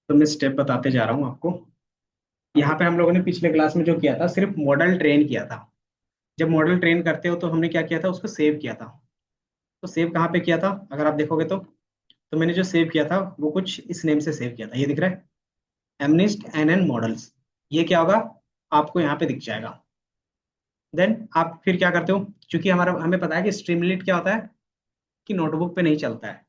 तो मैं स्टेप बताते जा रहा हूँ आपको। यहाँ पे हम लोगों ने पिछले क्लास में जो किया था सिर्फ मॉडल ट्रेन किया था। जब मॉडल ट्रेन करते हो तो हमने क्या किया था, उसको सेव किया था। तो सेव कहाँ पे किया था, अगर आप देखोगे तो मैंने जो सेव किया था वो कुछ इस नेम से सेव किया था, ये दिख रहा है, एमनिस्ट एन एन मॉडल्स। ये क्या होगा, आपको यहाँ पे दिख जाएगा। देन आप फिर क्या करते हो, क्योंकि हमारा हमें पता है कि स्ट्रीमलीट क्या होता है, कि नोटबुक पे नहीं चलता है,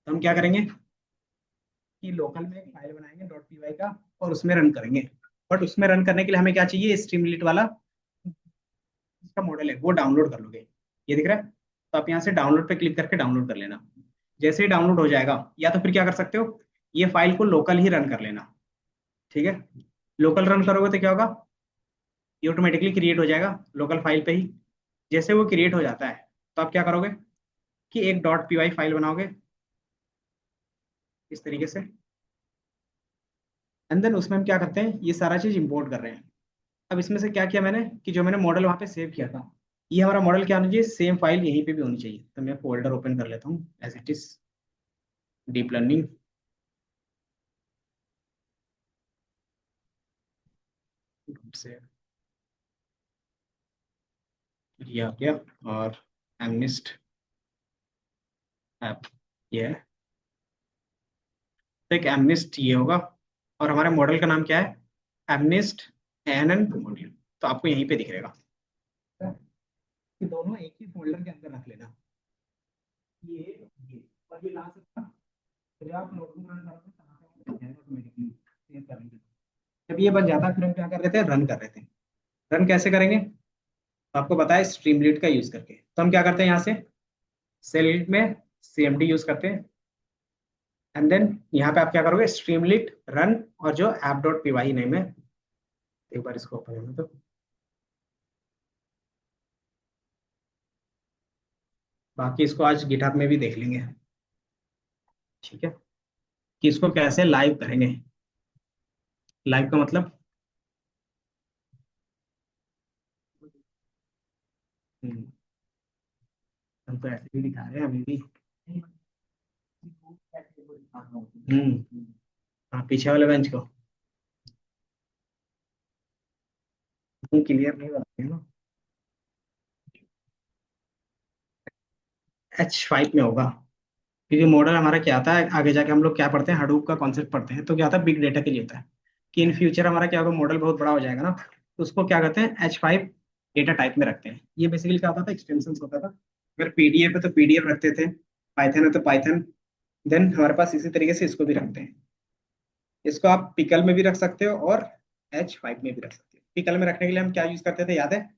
तो हम क्या करेंगे कि लोकल में एक फाइल बनाएंगे डॉट पी का, और उसमें रन करेंगे। बट उसमें रन करने के लिए हमें क्या चाहिए, स्ट्रीमलीट वाला इसका मॉडल है वो डाउनलोड कर लोगे, ये दिख रहा है। तो आप यहाँ से डाउनलोड पे क्लिक करके डाउनलोड कर लेना। जैसे ही डाउनलोड हो जाएगा, या तो फिर क्या कर सकते हो, ये फाइल को लोकल ही रन कर लेना। ठीक है, लोकल रन करोगे तो क्या होगा, ये ऑटोमेटिकली क्रिएट हो जाएगा लोकल फाइल पे ही। जैसे वो क्रिएट हो जाता है, तो आप क्या करोगे कि एक डॉट पी फाइल बनाओगे इस तरीके से। एंड देन उसमें हम क्या करते हैं, ये सारा चीज इंपोर्ट कर रहे हैं। अब इसमें से क्या किया मैंने, कि जो मैंने मॉडल वहां पे सेव किया था, ये हमारा मॉडल क्या होना चाहिए, सेम फाइल यहीं पे भी होनी चाहिए। तो मैं फोल्डर ओपन कर लेता हूँ, as it is deep learning से ये आ गया। और एमनिस्ट ऐप ये है। तो एक एमनिस्ट ये होगा, और हमारे मॉडल का नाम क्या है, एमनिस्ट एन एन मॉड्यूल। तो आपको यहीं पे दिख रहेगा कि दोनों एक ही फोल्डर के अंदर रख लेना, ये और ये लास्ट था। तो जब आप नोटबुक रन करोगे तो यहाँ पे ऑटोमेटिकली सेव करेंगे। जब ये बन जाता है फिर हम क्या कर रहे थे, रन कर रहे थे। रन कैसे करेंगे, तो आपको पता है स्ट्रीमलीट का यूज करके। तो हम क्या करते हैं, यहाँ से सेल में सीएमडी यूज करते हैं। एंड देन यहाँ पे आप क्या करोगे, स्ट्रीमलीट रन, और जो app dot P Y name है, एक बार इसको ओपन करना तो बाकी इसको आज गिटहब में भी देख लेंगे। ठीक है, कि इसको कैसे लाइव करेंगे। लाइव का मतलब, हम्म, हम तो ऐसे भी दिखा रहे हैं अभी भी। हाँ, पीछे वाले बेंच को क्लियर नहीं बनाते हैं ना। H5 में होगा, क्योंकि मॉडल हमारा क्या आता है, आगे जाके हम लोग क्या पढ़ते हैं, हडूप का कॉन्सेप्ट पढ़ते हैं, तो क्या होता है बिग डेटा के लिए होता है, कि इन फ्यूचर हमारा क्या होगा, मॉडल बहुत बड़ा हो जाएगा ना, तो उसको क्या करते हैं, H5 डेटा टाइप में रखते हैं। ये बेसिकली क्या होता था, एक्सटेंशन होता था। अगर पीडीएफ है तो पीडीएफ रखते थे, पाइथन है तो पाइथन। देन हमारे पास इसी तरीके से इसको भी रखते हैं। इसको आप पिकल में भी रख सकते हो और H5 में भी रख सकते हो। पिकल में रखने के लिए हम क्या यूज करते थे, याद है,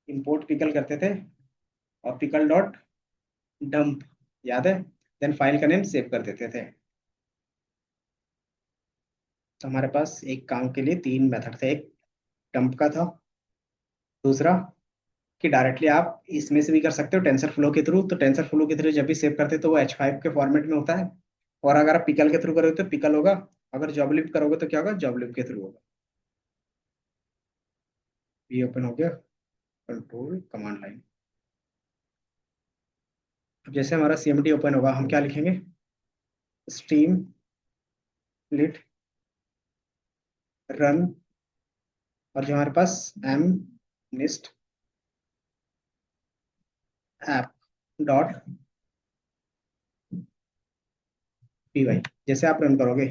इंपोर्ट पिकल करते थे, और पिकल डॉट डंप, याद है, देन फाइल का नेम सेव कर देते थे। तो हमारे पास एक काम के लिए तीन मेथड थे, एक डंप का था, दूसरा कि डायरेक्टली आप इसमें से भी कर सकते हो टेंसर फ्लो के थ्रू। तो टेंसर फ्लो के थ्रू जब भी सेव करते हो तो वो H5 के फॉर्मेट में होता है। और अगर आप पिकल के थ्रू करोगे तो पिकल होगा, अगर जॉबलिप करोगे तो क्या होगा, जॉबलिप के थ्रू होगा। ये ओपन हो गया, कंट्रोल कमांड लाइन। अब जैसे हमारा सीएमडी ओपन होगा, हम क्या लिखेंगे, स्ट्रीम लिट रन, और जो हमारे पास MNIST app dot P Y. जैसे आप रन करोगे,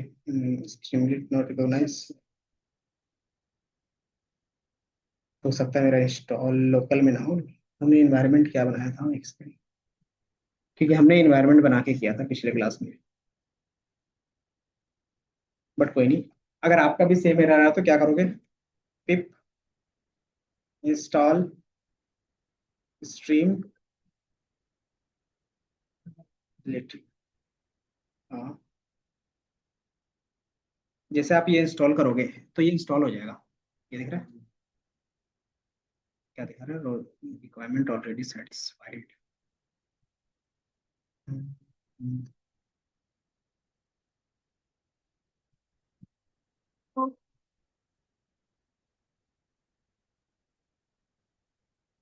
स्ट्रीम लिट नॉट रिकॉग्नाइज, हो सकता है मेरा इंस्टॉल लोकल में ना हो। हमने इन्वायरमेंट क्या बनाया था एक सेकंड, क्योंकि हमने इन्वायरमेंट बना के किया था पिछले क्लास में। बट कोई नहीं, अगर आपका भी सेम एरर रहा तो क्या करोगे, पिप इंस्टॉल स्ट्रीम लिट। हाँ, जैसे आप ये इंस्टॉल करोगे तो ये इंस्टॉल हो जाएगा, ये दिख रहा है, क्या दिखा रहा है, रिक्वायरमेंट ऑलरेडी सेटिस्फाइड।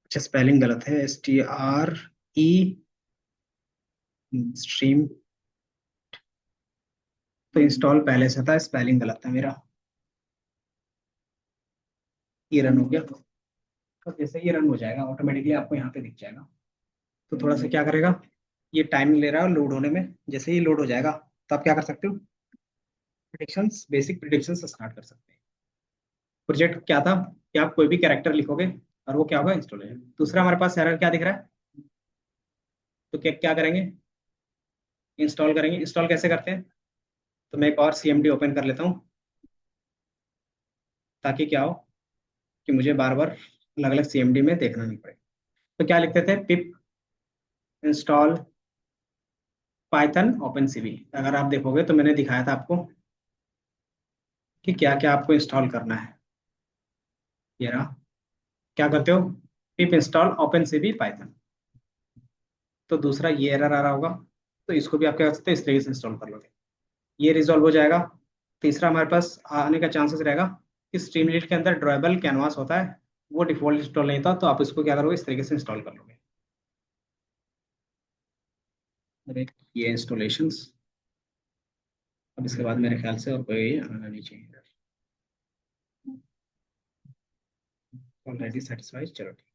अच्छा, स्पेलिंग गलत है, STRE स्ट्रीम तो इंस्टॉल पहले से था, स्पेलिंग गलत था मेरा। ये रन हो गया। तो जैसे ये रन हो जाएगा ऑटोमेटिकली आपको यहाँ पे दिख जाएगा। तो थोड़ा सा क्या करेगा, ये टाइम ले रहा है लोड होने में। जैसे ही लोड हो जाएगा तो आप क्या कर सकते हो, प्रिडिक्शंस, बेसिक प्रिडिक्शंस स्टार्ट कर सकते हैं। प्रोजेक्ट क्या था कि आप कोई भी कैरेक्टर लिखोगे और वो क्या होगा, इंस्टॉल हो जाएगा। दूसरा हमारे पास एरर क्या दिख रहा है, तो क्या क्या करेंगे, इंस्टॉल करेंगे। इंस्टॉल कैसे करते हैं, तो मैं एक और सीएमडी ओपन कर लेता हूँ, ताकि क्या हो कि मुझे बार बार अलग अलग सीएमडी में देखना नहीं पड़े। तो क्या लिखते थे, पिप इंस्टॉल पाइथन ओपन सीवी। अगर आप देखोगे तो मैंने दिखाया था आपको कि क्या क्या आपको इंस्टॉल करना है। ये रहा, क्या करते हो, पिप इंस्टॉल ओपन सीवी पाइथन। तो दूसरा ये एरर आ रहा होगा, तो इसको भी आप क्या कर सकते हैं, इस तरीके से इंस्टॉल कर लोगे, ये रिजॉल्व हो जाएगा। तीसरा हमारे पास आने का चांसेस रहेगा कि स्ट्रीमलीट के अंदर ड्रॉएबल कैनवास होता है, वो डिफॉल्ट इंस्टॉल नहीं था, तो आप इसको क्या करोगे, इस तरीके से इंस्टॉल कर लोगे। अरे, ये इंस्टॉलेशंस। अब इसके बाद मेरे ख्याल से और कोई आना नहीं चाहिए। ऑलरेडी सेटिस्फाइड, चलो ठीक।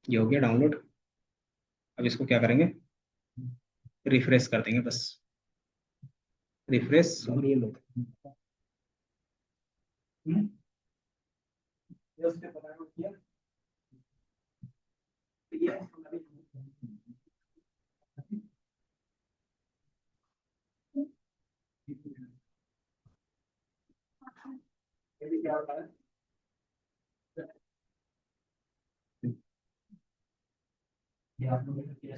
ये हो गया डाउनलोड। अब इसको क्या करेंगे, रिफ्रेश कर देंगे बस। रिफ्रेश और ये लो। हम्म, ये उसने पता नहीं किया। ये ये भी क्या होता है, ये आप लोगों ने किया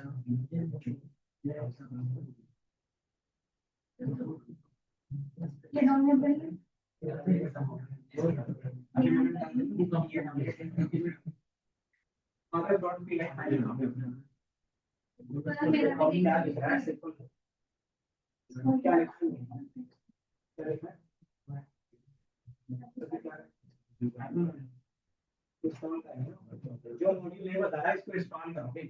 जो मॉड्यूल ये बता रहा है इसको इंस्टॉल करोगे।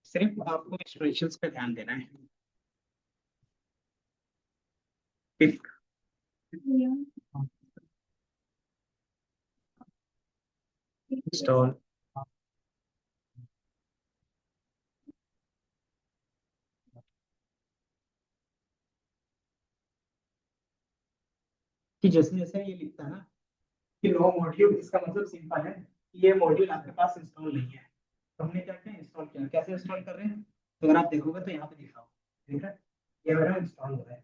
सिर्फ आपको इंस्ट्रक्शंस पे ध्यान देना है। ठीक। इंस्टॉल। कि जैसे जैसे ये लिखता है ना कि नो मॉड्यूल, इसका मतलब सिंपल है कि ये मॉड्यूल आपके पास इंस्टॉल नहीं है। तो हमने क्या किया, इंस्टॉल किया। कैसे इंस्टॉल कर रहे हैं, तो अगर आप देखोगे तो यहाँ पे दिखा हो, ठीक है, ये मेरा इंस्टॉल हो रहा है,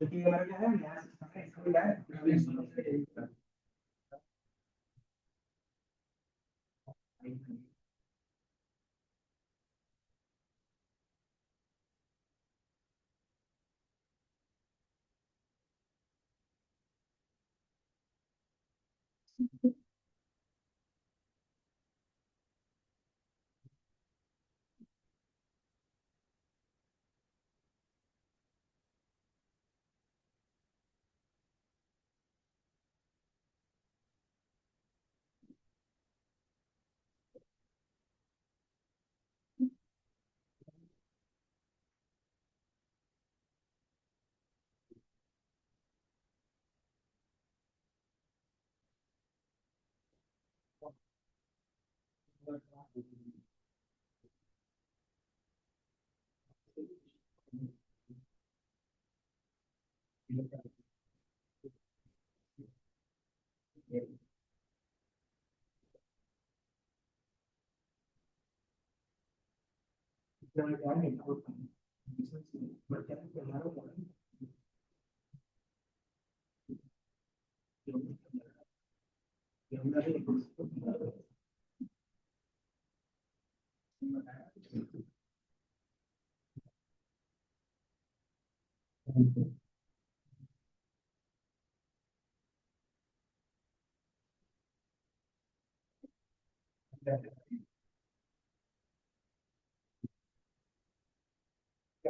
क्योंकि ये मेरा क्या है, नया सिस्टम है, इसको क्या है, क्या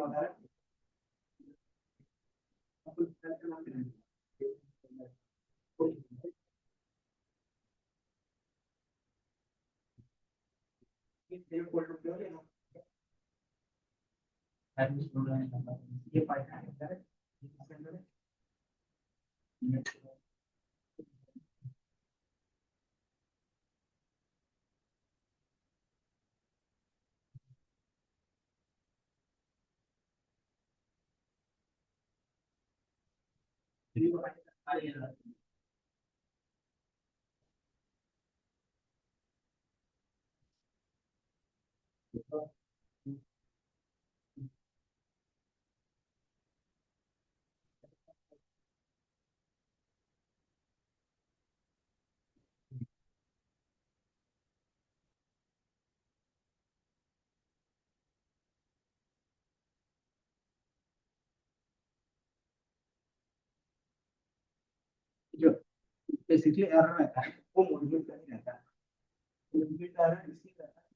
होता है, ये पाइथन है, जो बेसिकली एरर रहता है वो मॉड्यूल का ही रहता है। मॉड्यूल का एरर इसलिए रहता है,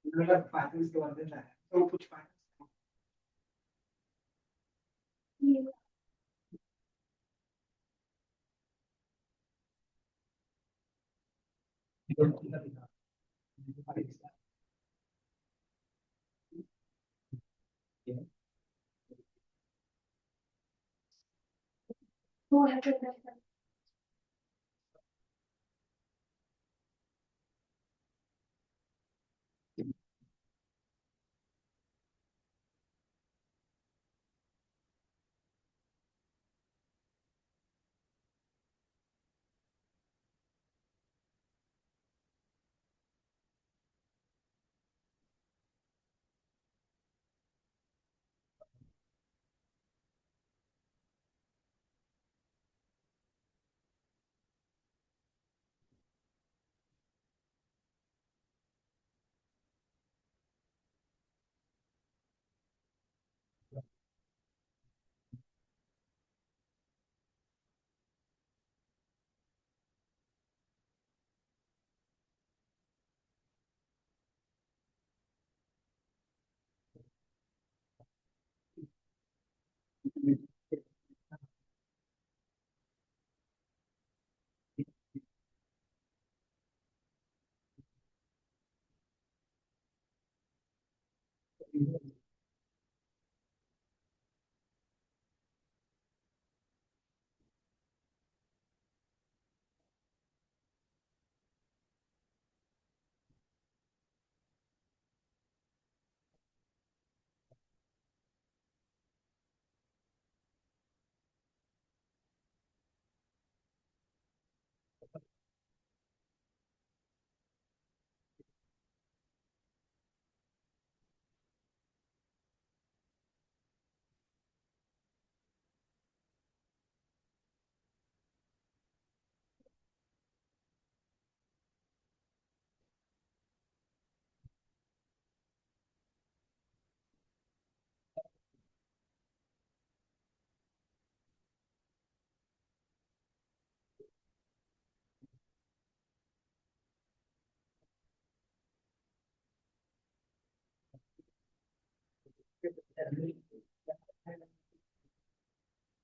मतलब पाइथन के बारे में है तो कुछ पाइथन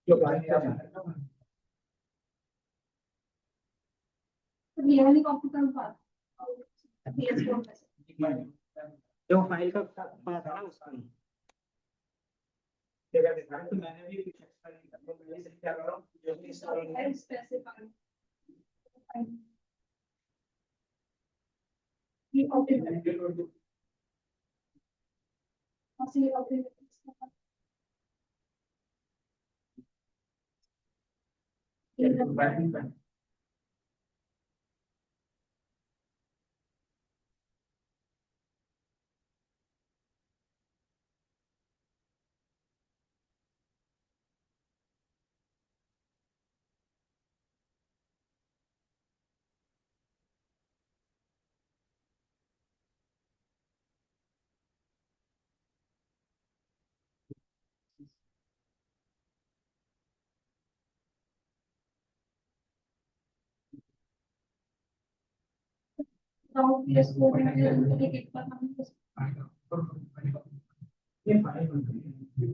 जो बाहर क्या जाना है। ये वाली कॉपी का बात जो फाइल का पाया था ना उसका क्या दिखा रहा है, तो मैंने भी कुछ एक्स्ट्रा नहीं करना, मैं सिर्फ क्या कर रहा हूँ जो भी स्पेसिफाई ये कॉपी असली कॉपी राउंड ये स्कोर में एक बार हम ये फाइल बन गई है।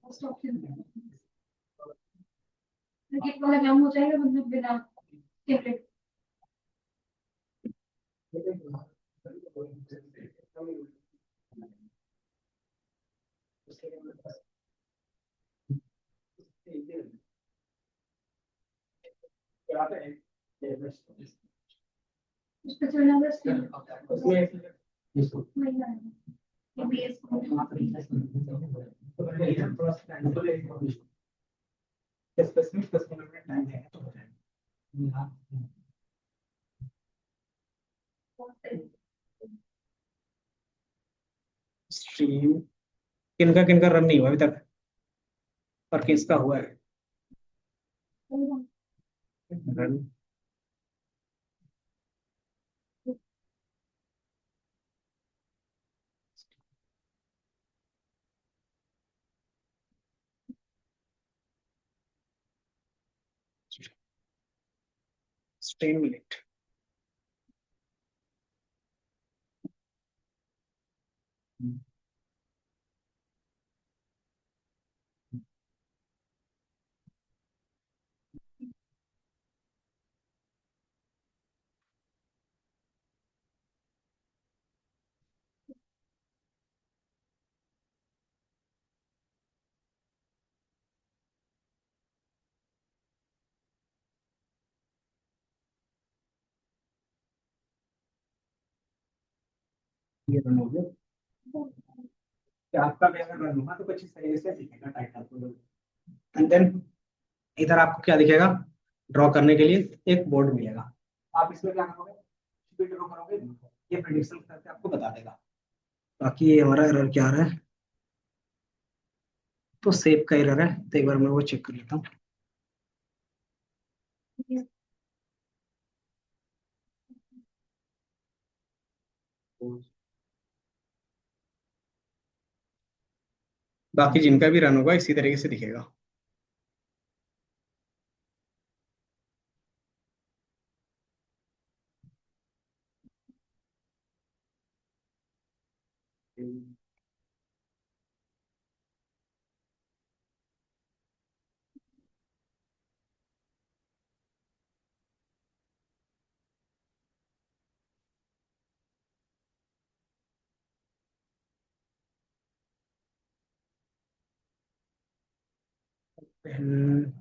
फर्स्ट ऑप्शन एक वाला काम हो जाएगा मतलब बिना टेबलेट उस पे चलना बस वही है ये बेस स्पेसिफिक कस्टमर में टाइम है तो हो जाएगा। स्ट्रीम किनका रन नहीं हुआ अभी तक, पर किसका हुआ है रन। स्ट्रीम मिनट ये रन हो गया। कि आपका भी अगर रन होगा तो कुछ इस तरीके से दिखेगा टाइटल। एंड देन इधर आपको क्या दिखेगा, ड्रॉ करने के लिए एक बोर्ड मिलेगा। आप इसमें क्या करोगे, भी ड्रॉ करोगे, ये प्रेडिक्शन करके आपको बता देगा। बाकी ये हमारा एरर क्या आ रहा है, तो सेव का एरर है, तो एक बार मैं वो चेक कर लेता हूँ। बाकी जिनका भी रन होगा इसी तरीके से दिखेगा। पेन,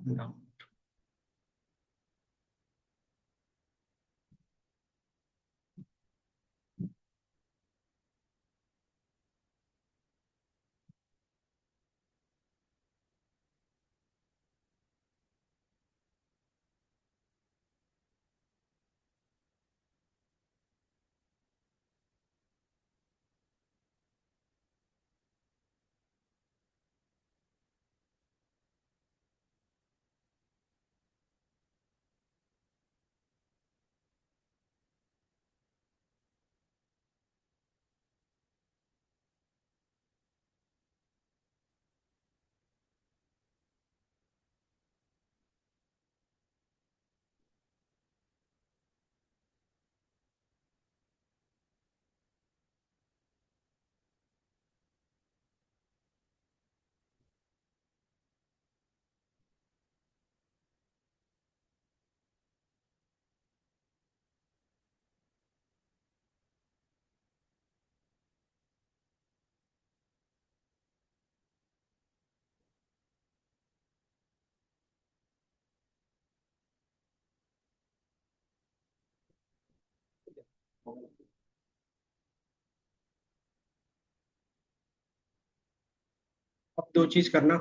अब दो चीज करना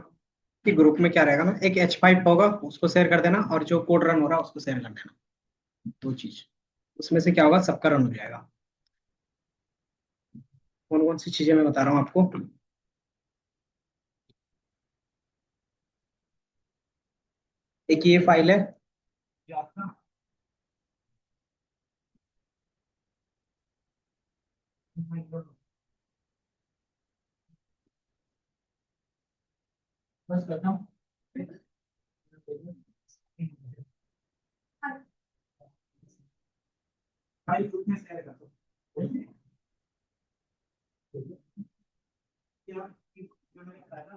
कि ग्रुप में क्या रहेगा ना, एक H5 होगा उसको शेयर कर देना, और जो कोड रन हो रहा है उसको शेयर कर देना। दो चीज, उसमें से क्या होगा, सबका रन हो जाएगा। कौन कौन सी चीजें मैं बता रहा हूँ आपको। एक ये फाइल है जो आपका, बस करता हूँ, फाइल ग्रुप में शेयर कर दो। क्या जो मैंने बताया ना,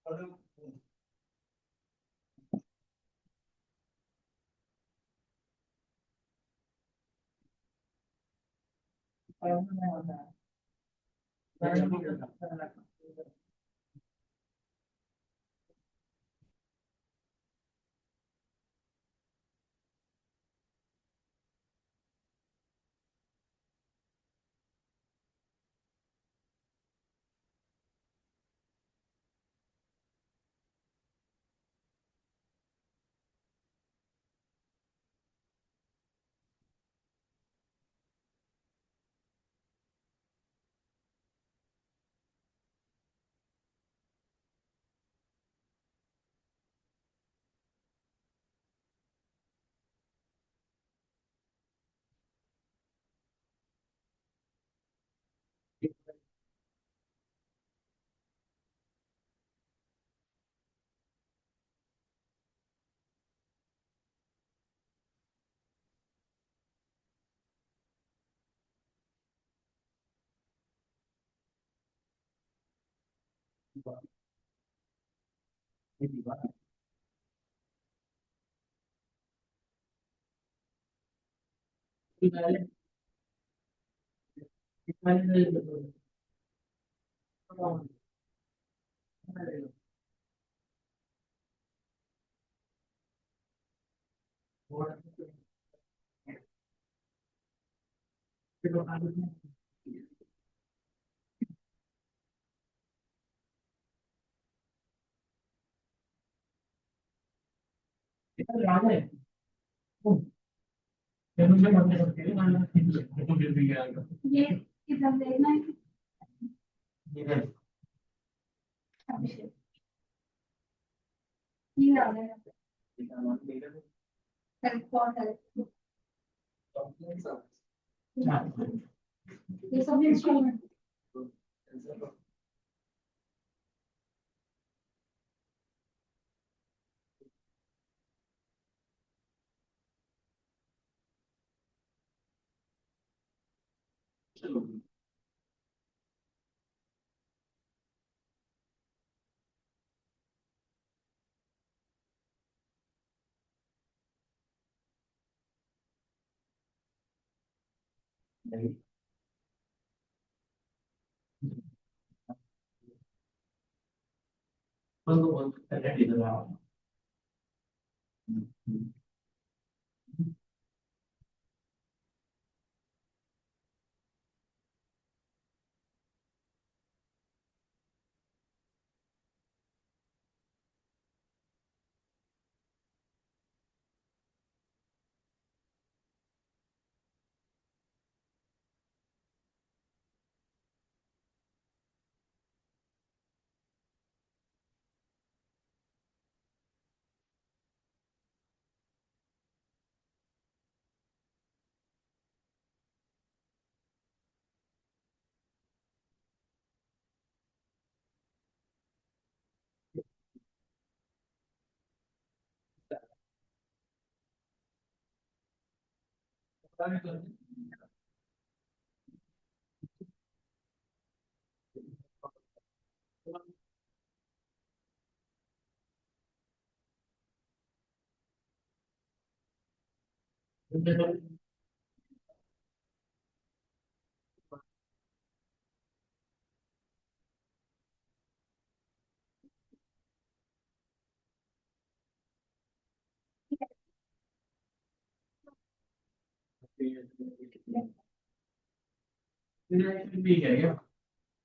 अगर ये किधर देखना है? अभिषेक, ये आ रहा है। हेल्प फॉर हेल्प, ये सब इंस्ट्रूमेंट।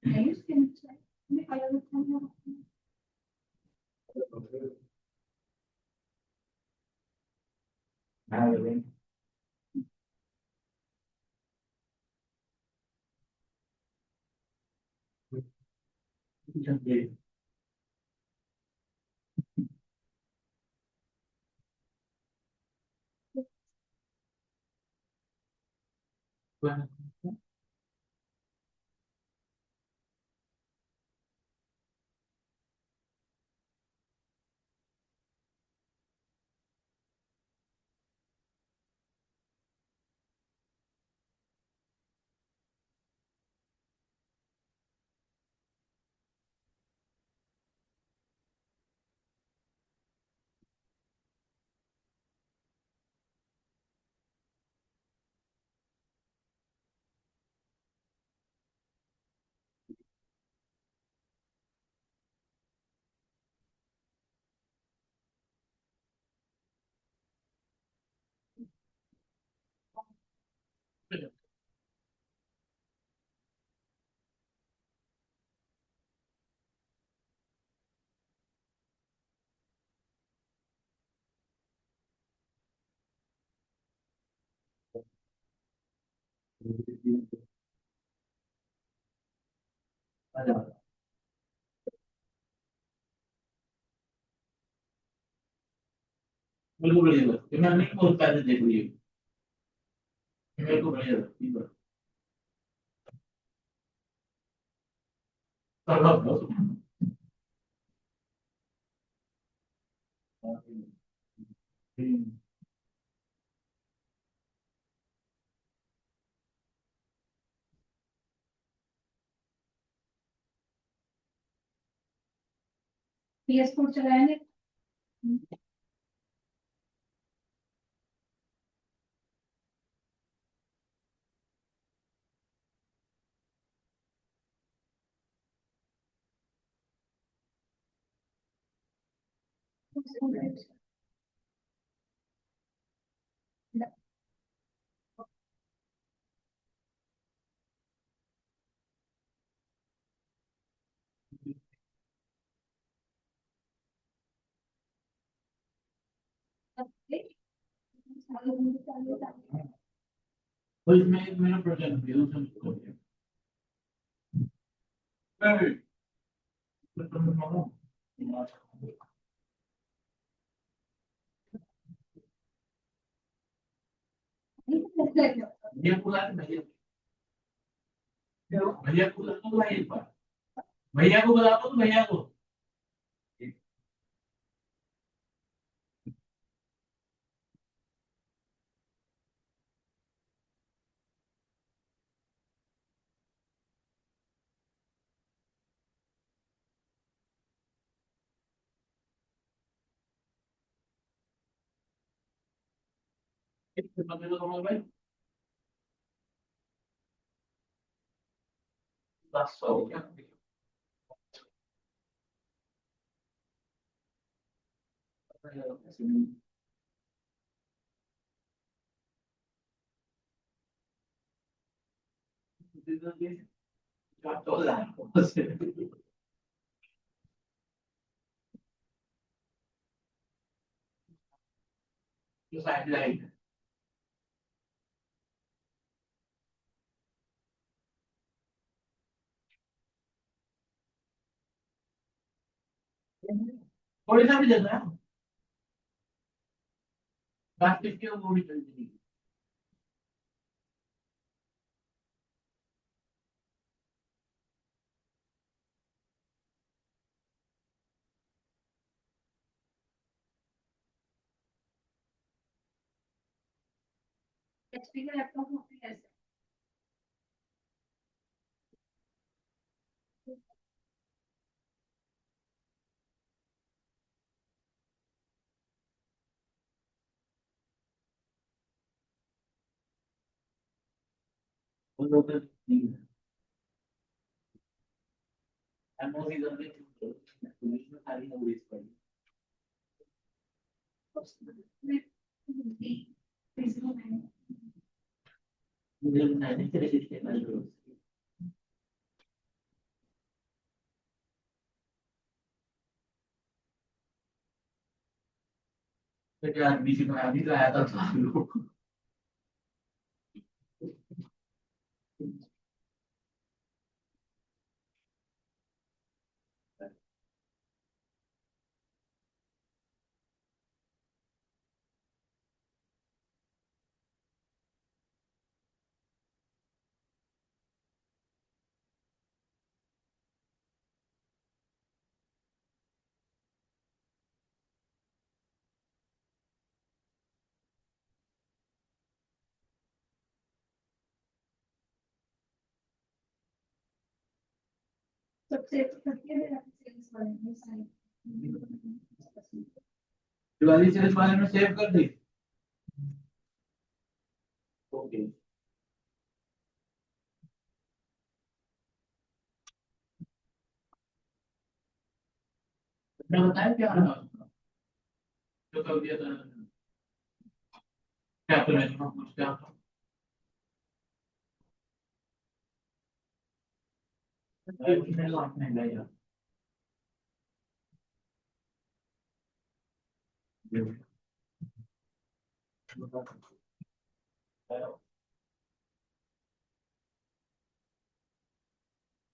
नहीं उसके नीचे मैं अलग रखूंगा। बिल्कुल बढ़िया मैं नहीं बहुत पैसे दे रही मेरे को बढ़िया लगती है PS4 चलाएंगे। तो इसमें एक मेरा प्रोजेक्ट भी है, उसमें इसको दिया। नहीं, तो तुम मानो। भैया को बुला दे, भैया को बुला दो भाई एक बार, भैया को बुला दो तो भैया को। बंदे को समझ भाई, 10 हो गया। जो साइड लाइन थोड़ी सा भी देना है, बास्केट की वो भी चलती एचपी का लैपटॉप होता है ऐसे। वो लोग नहीं है। एमओसी करके पुलिस में खाली नोटिस पड़ी। मुझे बताया नहीं तेरे किसके पास है। तो क्या आदमी से आदमी तो आया था तो लोग सबसे सबके लिए सेल्स वाले हैं सारे। दिवाली सेल्स वाले में सेव कर दी। ओके, मैं बताया क्या जो कर दिया था, क्या तो मैं पूछ क्या था। मैं लौट नहीं लाया।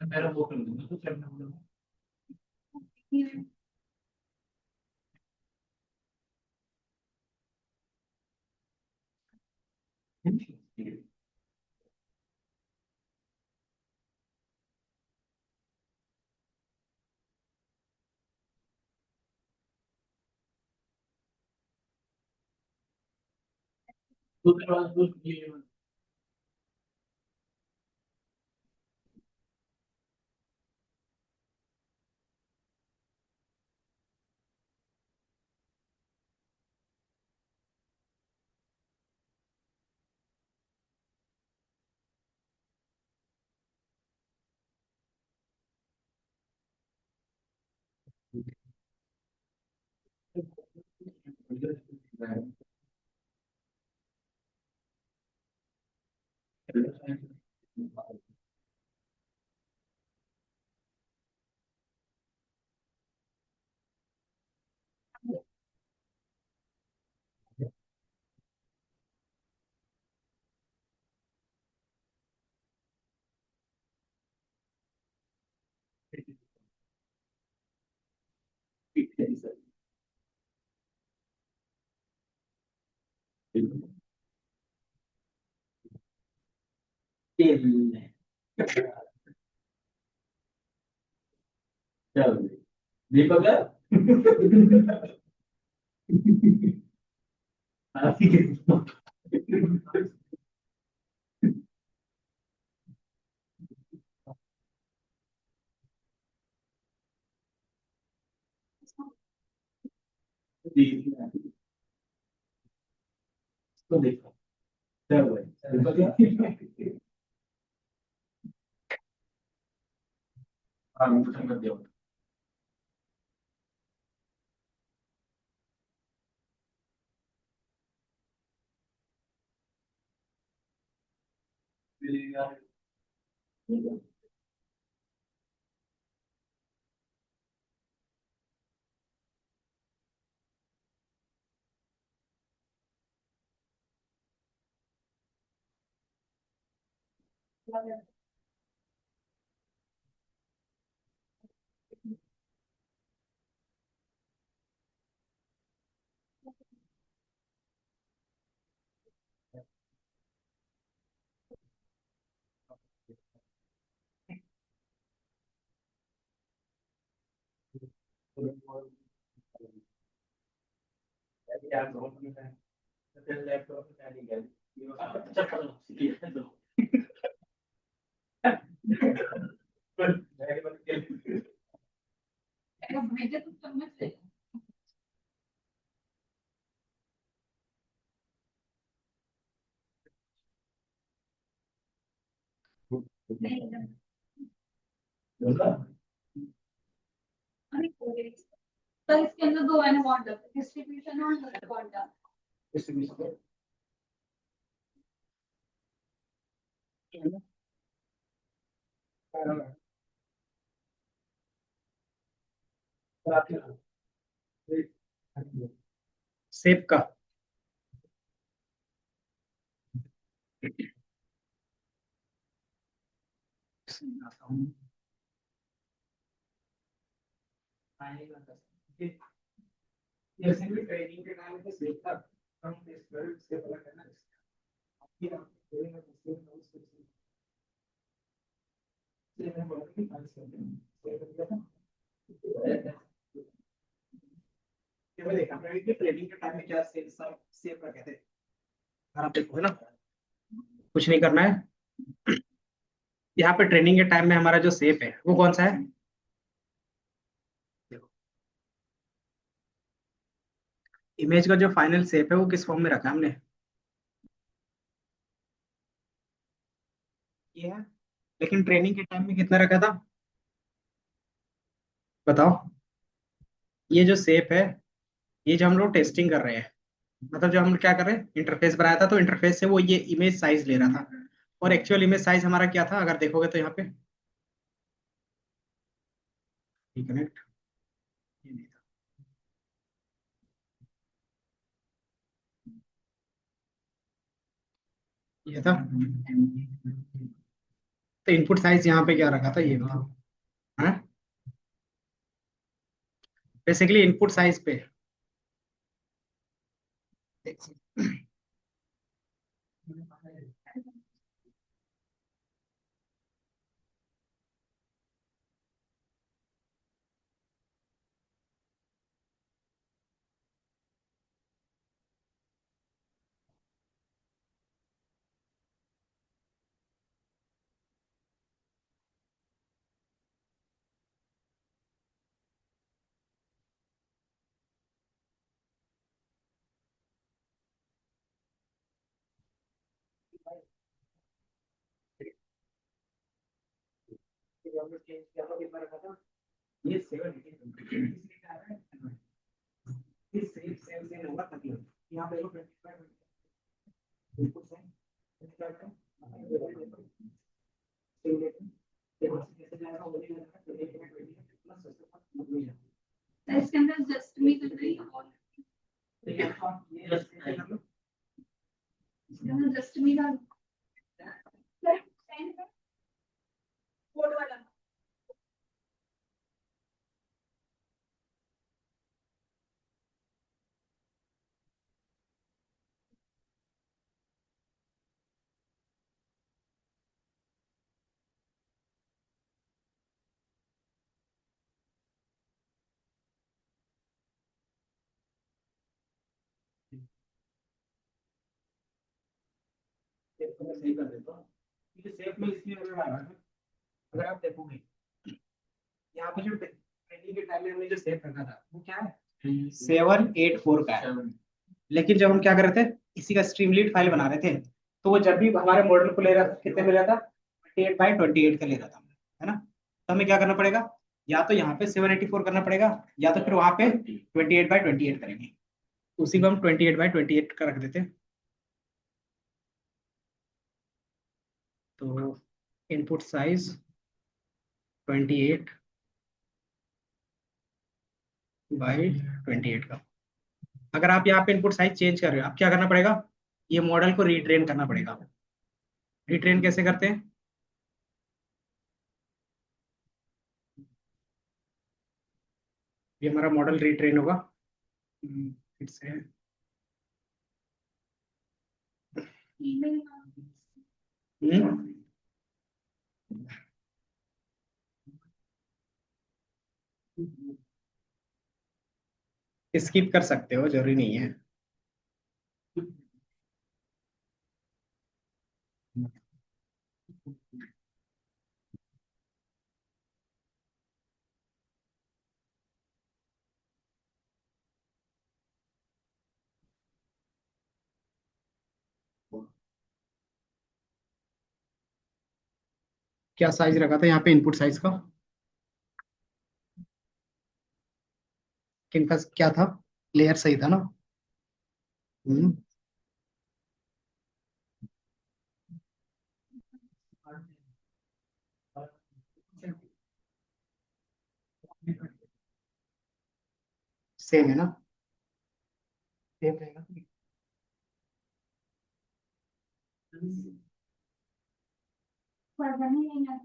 मेरा वो कर दूंगा तो चलना होगा। दूसरे बात दूसरी चलो दीपक है? हाँ, ठीक है। इसको देखो। चलो भाई, दीपक है? हाँ, मुझे समझ गया। भेजे तो समझ ले। नहीं, अरे कोई नहीं। तो इसके अंदर दो है ना बॉन्ड, डिस्ट्रीब्यूशन और बॉन्ड। सेप का जैसे भी ट्रेनिंग के टाइम पे सेप था, हम इस पर से पता करना कि आप ट्रेनिंग में किसी को से मैं बोला कि फाइल से दिया था कि मैं देखा मैं कि ट्रेनिंग के टाइम में क्या सेप सब सेप रखे थे। अगर आप देखो है ना, कुछ नहीं करना है। यहाँ पे ट्रेनिंग के टाइम में हमारा जो सेप है वो कौन सा है? देखो, इमेज का जो फाइनल सेप है वो किस फॉर्म में रखा है हमने? ये है। लेकिन ट्रेनिंग के टाइम में कितना रखा था बताओ? ये जो सेप है, ये जो हम लोग टेस्टिंग कर रहे हैं, मतलब जब हम क्या कर रहे हैं इंटरफेस बनाया था तो इंटरफेस से वो ये इमेज साइज ले रहा था, और एक्चुअल इमेज साइज हमारा क्या था अगर देखोगे तो यहाँ पे रिकनेक्ट ये नहीं था। ये था। तो इनपुट साइज यहाँ पे क्या रखा था ये बताओ? हाँ, बेसिकली इनपुट साइज पे ये सेवन इस सेम सेम सेम होगा तभी यहाँ पे इनपुट इसके अंदर जस्ट मी कर रही हूँ और इसके अंदर जस्ट मी का कोड वाला तो मैं सही कर देता हूँ। ये सेफ में इसलिए नजर आ रहा है, अगर आप देखोगे यहाँ पे जो ट्रेनिंग के टाइम में हमने जो सेव रखा था वो क्या है, 784 का है। लेकिन जब हम क्या कर रहे थे, इसी का स्ट्रीमलीट फाइल बना रहे थे, तो वो जब भी हमारे मॉडल को ले रहा था कितने में ले रहा था, 28 बाई 28 का ले रहा था, है ना। तो हमें क्या करना पड़ेगा, या तो यहाँ पे 784 करना पड़ेगा, या तो फिर वहां पे 28 बाई 28 करेंगे। उसी को हम 28 बाई 28 का रख देते हैं। तो इनपुट साइज 28 बाई 28 का। अगर आप यहाँ पे इनपुट साइज चेंज कर रहे हो, आप क्या करना पड़ेगा, ये मॉडल को रीट्रेन करना पड़ेगा। रीट्रेन कैसे करते हैं, ये हमारा मॉडल रीट्रेन होगा। फिर से ईमेल स्किप कर सकते हो, जरूरी नहीं है। क्या साइज रखा था यहाँ पे इनपुट साइज का, किनका क्या था, लेयर सही था ना। हम्म, सेम है ना, सेम रहेगा। पढ़ना नहीं है।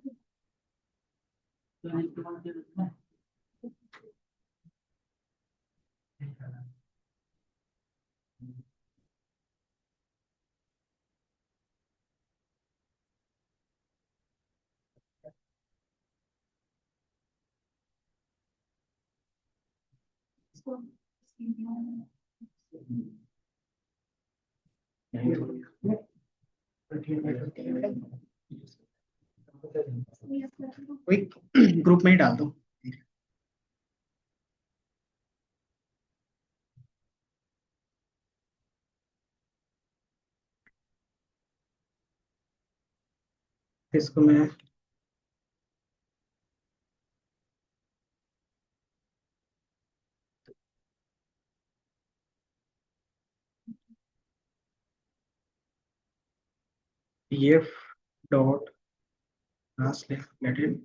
इसको कोई ग्रुप में ही डाल दो। इसको मैं pf डॉट ट्रांसलेटेड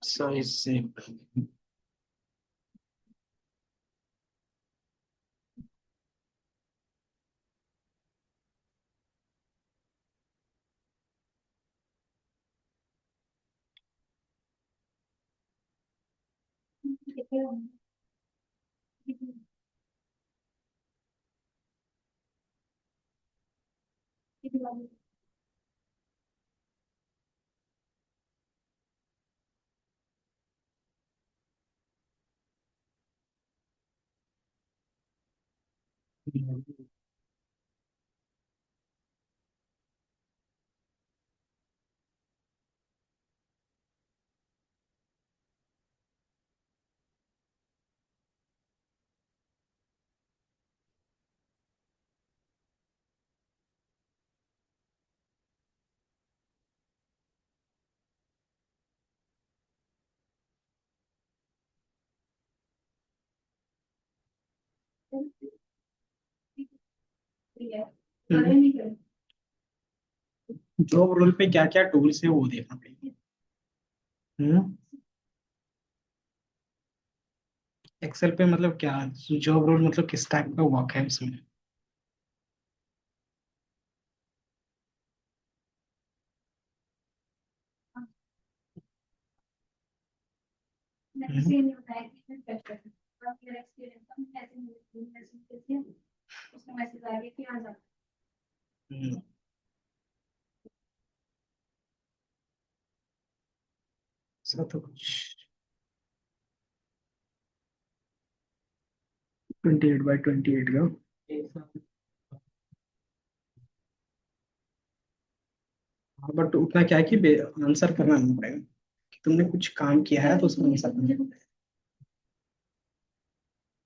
साइज से ठीक है, हम्म, करें नहीं करें। जॉब रोल पे क्या क्या टूल्स है वो देखना पड़ेगा। हम्म। एक्सेल पे मतलब क्या, जॉब रोल मतलब किस टाइप का वर्क है उसमें। हम्म। इसलिए नहीं होता है कि मैं फ्रेशर हूँ, और मेरा एक्सपीरियंस था, मैं ऐसे मैसेज कैसे उसका मैसेज आ गया कि आ जाओ। हम्म, ऐसा तो कुछ 28 बाई 28 का। हाँ बट उतना क्या है कि आंसर करना नहीं पड़ेगा, कि तुमने कुछ काम किया है तो उसका आंसर करना पड़ेगा।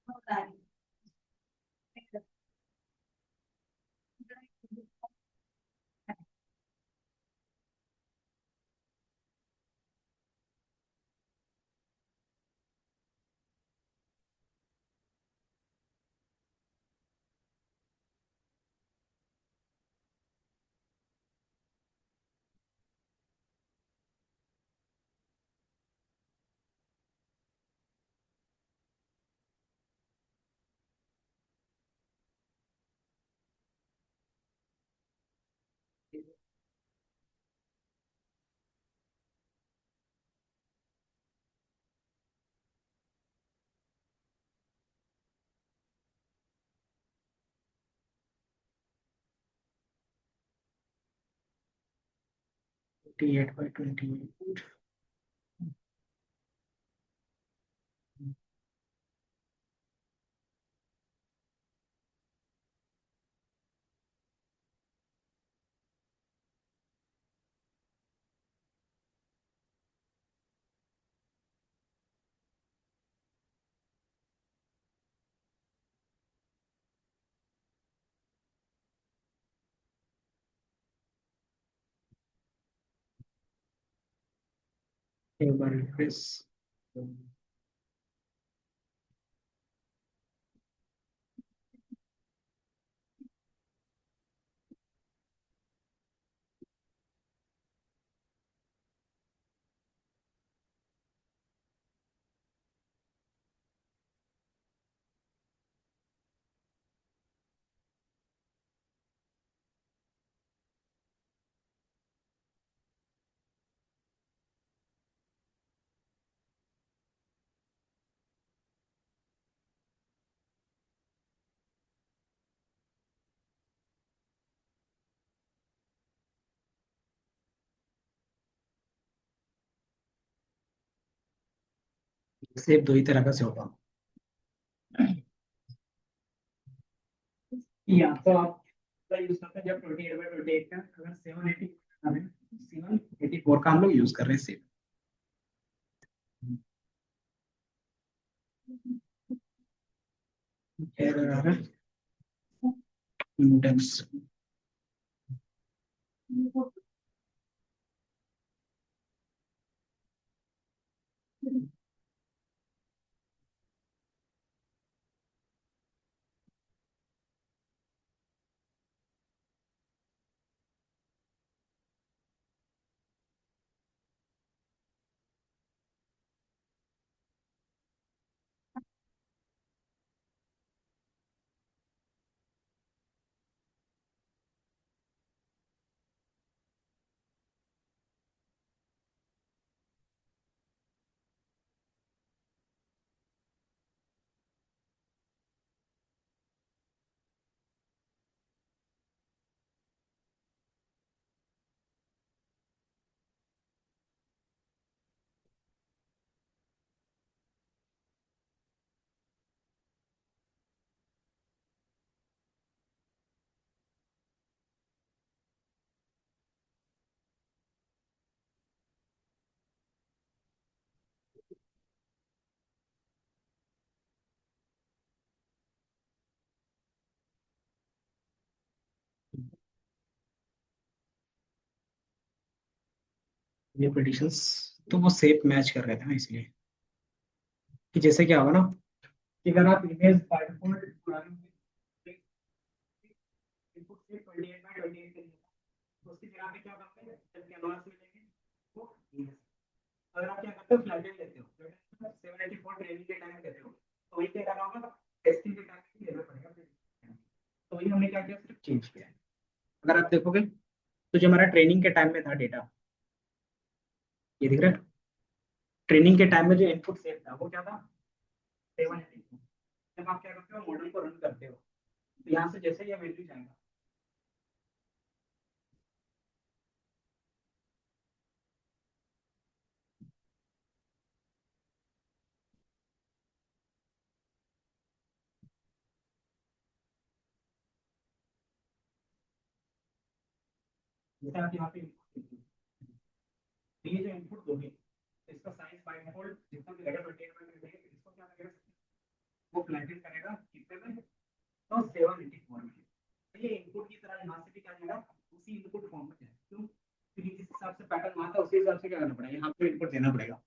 होता है। 28 बाई 28। एक बार रिफ्रेश। सेव दो ही तरह का से होगा। या तो आप यूज करते हैं जब 28 बाई 28 का, अगर 784 का हम लोग यूज कर रहे हैं सेव। इंडेक्स। ये प्रेडिक्शंस तो वो सेफ मैच कर रहे थे ना, इसलिए कि जैसे क्या होगा ना, कि अगर आप इमेज बाय डिफॉल्ट इनपुट से 28 बाय 28 तो उसकी जगह पे क्या करते हैं, जब कैनवास में लेंगे वो इमेज। अगर आप क्या करते हो, फ्लैटेड लेते हो, 784 ट्रेनिंग के टाइम लेते हो, तो वही क्या करना होगा, टेस्टिंग के टाइम भी लेना पड़ेगा। तो वही हमने क्या किया, सिर्फ चेंज किया है। अगर आप देखोगे तो जो हमारा ट्रेनिंग के टाइम में था डेटा, ये दिख रहा है, ट्रेनिंग के टाइम में जो इनपुट सेव था वो क्या था, 784। जब आप क्या करते हो, मॉडल को रन करते हो, तो यहाँ से जैसे ये वैल्यू जाएगा, जैसे आप यहाँ पे तो ये जो इनपुट दोगे, इसका साइज बाय डिफॉल्ट जितना भी रहेगा 28 में रहेगा, इसको क्या करेगा, वो फ्लैटन करेगा कितने में, तो 784 में। तो ये इनपुट की तरह यहाँ से भी क्या जाएगा, उसी इनपुट फॉर्म में जाएगा। क्यों, क्योंकि जिस हिसाब से पैटर्न वहाँ था उसी हिसाब से क्या करना पड़ेगा, यहाँ पे इनपुट देना पड़ेगा।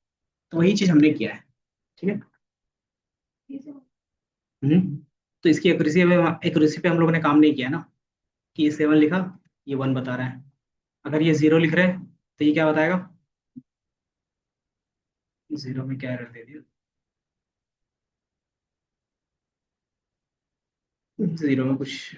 तो वही चीज हमने किया है। ठीक है। तो इसकी एक्यूरेसी पे हम लोगों ने काम नहीं किया ना, कि ये 7 लिखा, ये 1 बता रहा है। अगर ये 0 लिख रहे हैं तो ये क्या बताएगा, 0 में क्या एरर दे दिया, 0 में कुछ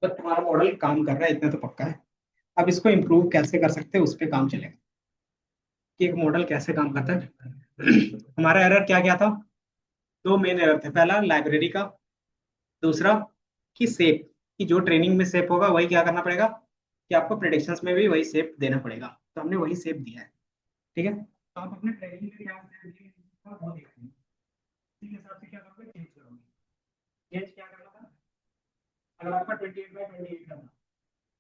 तो तुम्हारा मॉडल काम कर रहा है, इतना तो पक्का है। अब इसको इम्प्रूव कैसे कर सकते हैं, उस पर काम चलेगा कि एक मॉडल कैसे काम करता है। हमारा एरर क्या क्या था, दो मेन एरर थे। पहला लाइब्रेरी का, दूसरा कि सेप, कि जो ट्रेनिंग में सेप होगा वही क्या करना पड़ेगा, कि आपको प्रिडिक्शंस में भी वही सेप देना पड़ेगा। तो हमने वही सेप दिया है। ठीक है। तो आप अपने ट्रेनिंग में क्या वो देखेंगे, इसी के हिसाब से क्या करोगे, चेंज करोगे। चेंज क्या करना था, अगर आपका 28 बाय 28 का था,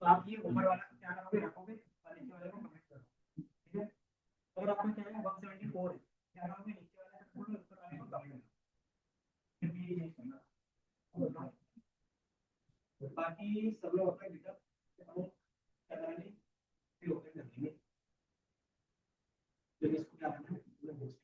तो आप ये ऊपर वाला क्या करोगे, रखोगे और नीचे वाले को कमेंट करोगे। ठीक है। अगर आपका क्या है 174 है, क्या करोगे, नीचे वाले को छोड़ो, ऊपर वाले को कमेंट करोगे। फिर ये चेंज करना। बाकी सब लोग अपने गिटहब क्या करेंगे, फिर ओपन कर देंगे। तो इसको क्या करना है, पूरा होस्ट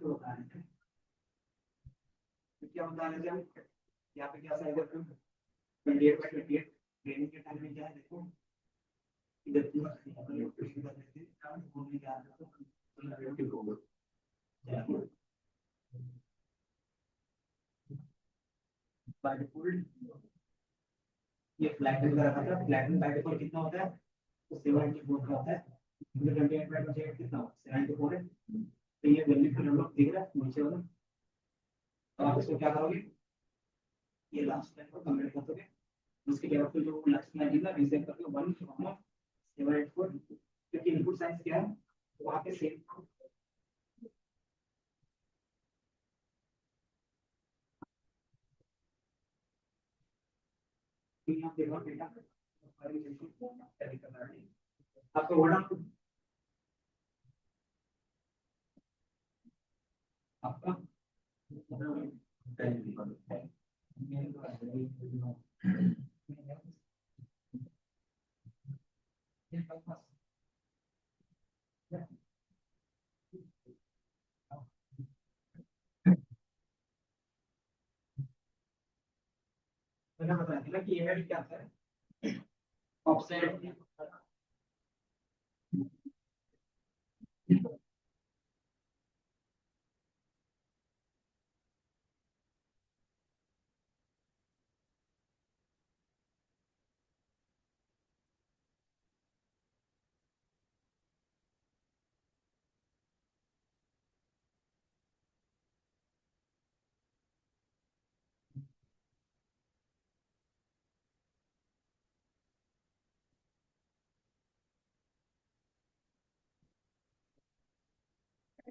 बता रहे थे, क्या बता रहे थे हम, यहाँ पे क्या साइज है, 28 बाय 28। ट्रेनिंग के टाइम में क्या है, देखो इधर की बात नहीं, अपन लोग ट्रेनिंग कर लेते हैं, काम होने के आगे तो बाय डिफॉल्ट ये फ्लैटन का रखा था। फ्लैटन बाय डिफॉल्ट कितना होता है, तो 74 का होता है। 28 बाय 28 कितना होता है, 74 है। तो ये वैल्यू फिर हम लोग दिख रहा है नीचे वाला। तो आप इसको क्या करोगे, ये लास्ट लाइन को कमेंट कर दोगे, उसके बाद फिर जो लास्ट लाइन है रीसेट करके 1,784, क्योंकि इनपुट साइज क्या है, वहां पे सेम। यहाँ देखो डेटा आपको वर्ड आपका मैंने बताया था ना कि ये क्या है, ऑफसेट।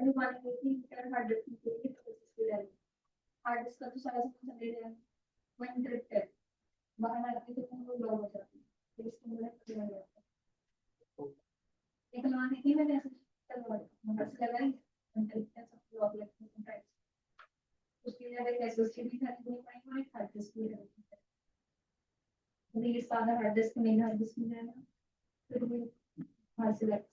अभी मान लीजिए कि हार्ड डिस्क के लिए तो इसके लिए हार्ड डिस्क का तो सारा सामान ले रहे हैं वो एन्क्रिप्टेड बाहर आती है तो वो लॉक हो जाती है फिर इसके अंदर पता लग जाता है एक मान लीजिए मैंने ऐसे चलो नंबर से लगाई एन्क्रिप्टेड सब लॉक लगता है उसके लिए अगर एसएसडी भी खरीदनी पड़ेगी और हार्ड डिस्क भी खरीदनी पड़ेगी ये सारा hard disk main hard disk में जाएगा फिर भी बाहर से लग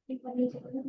एक बार नीचे करो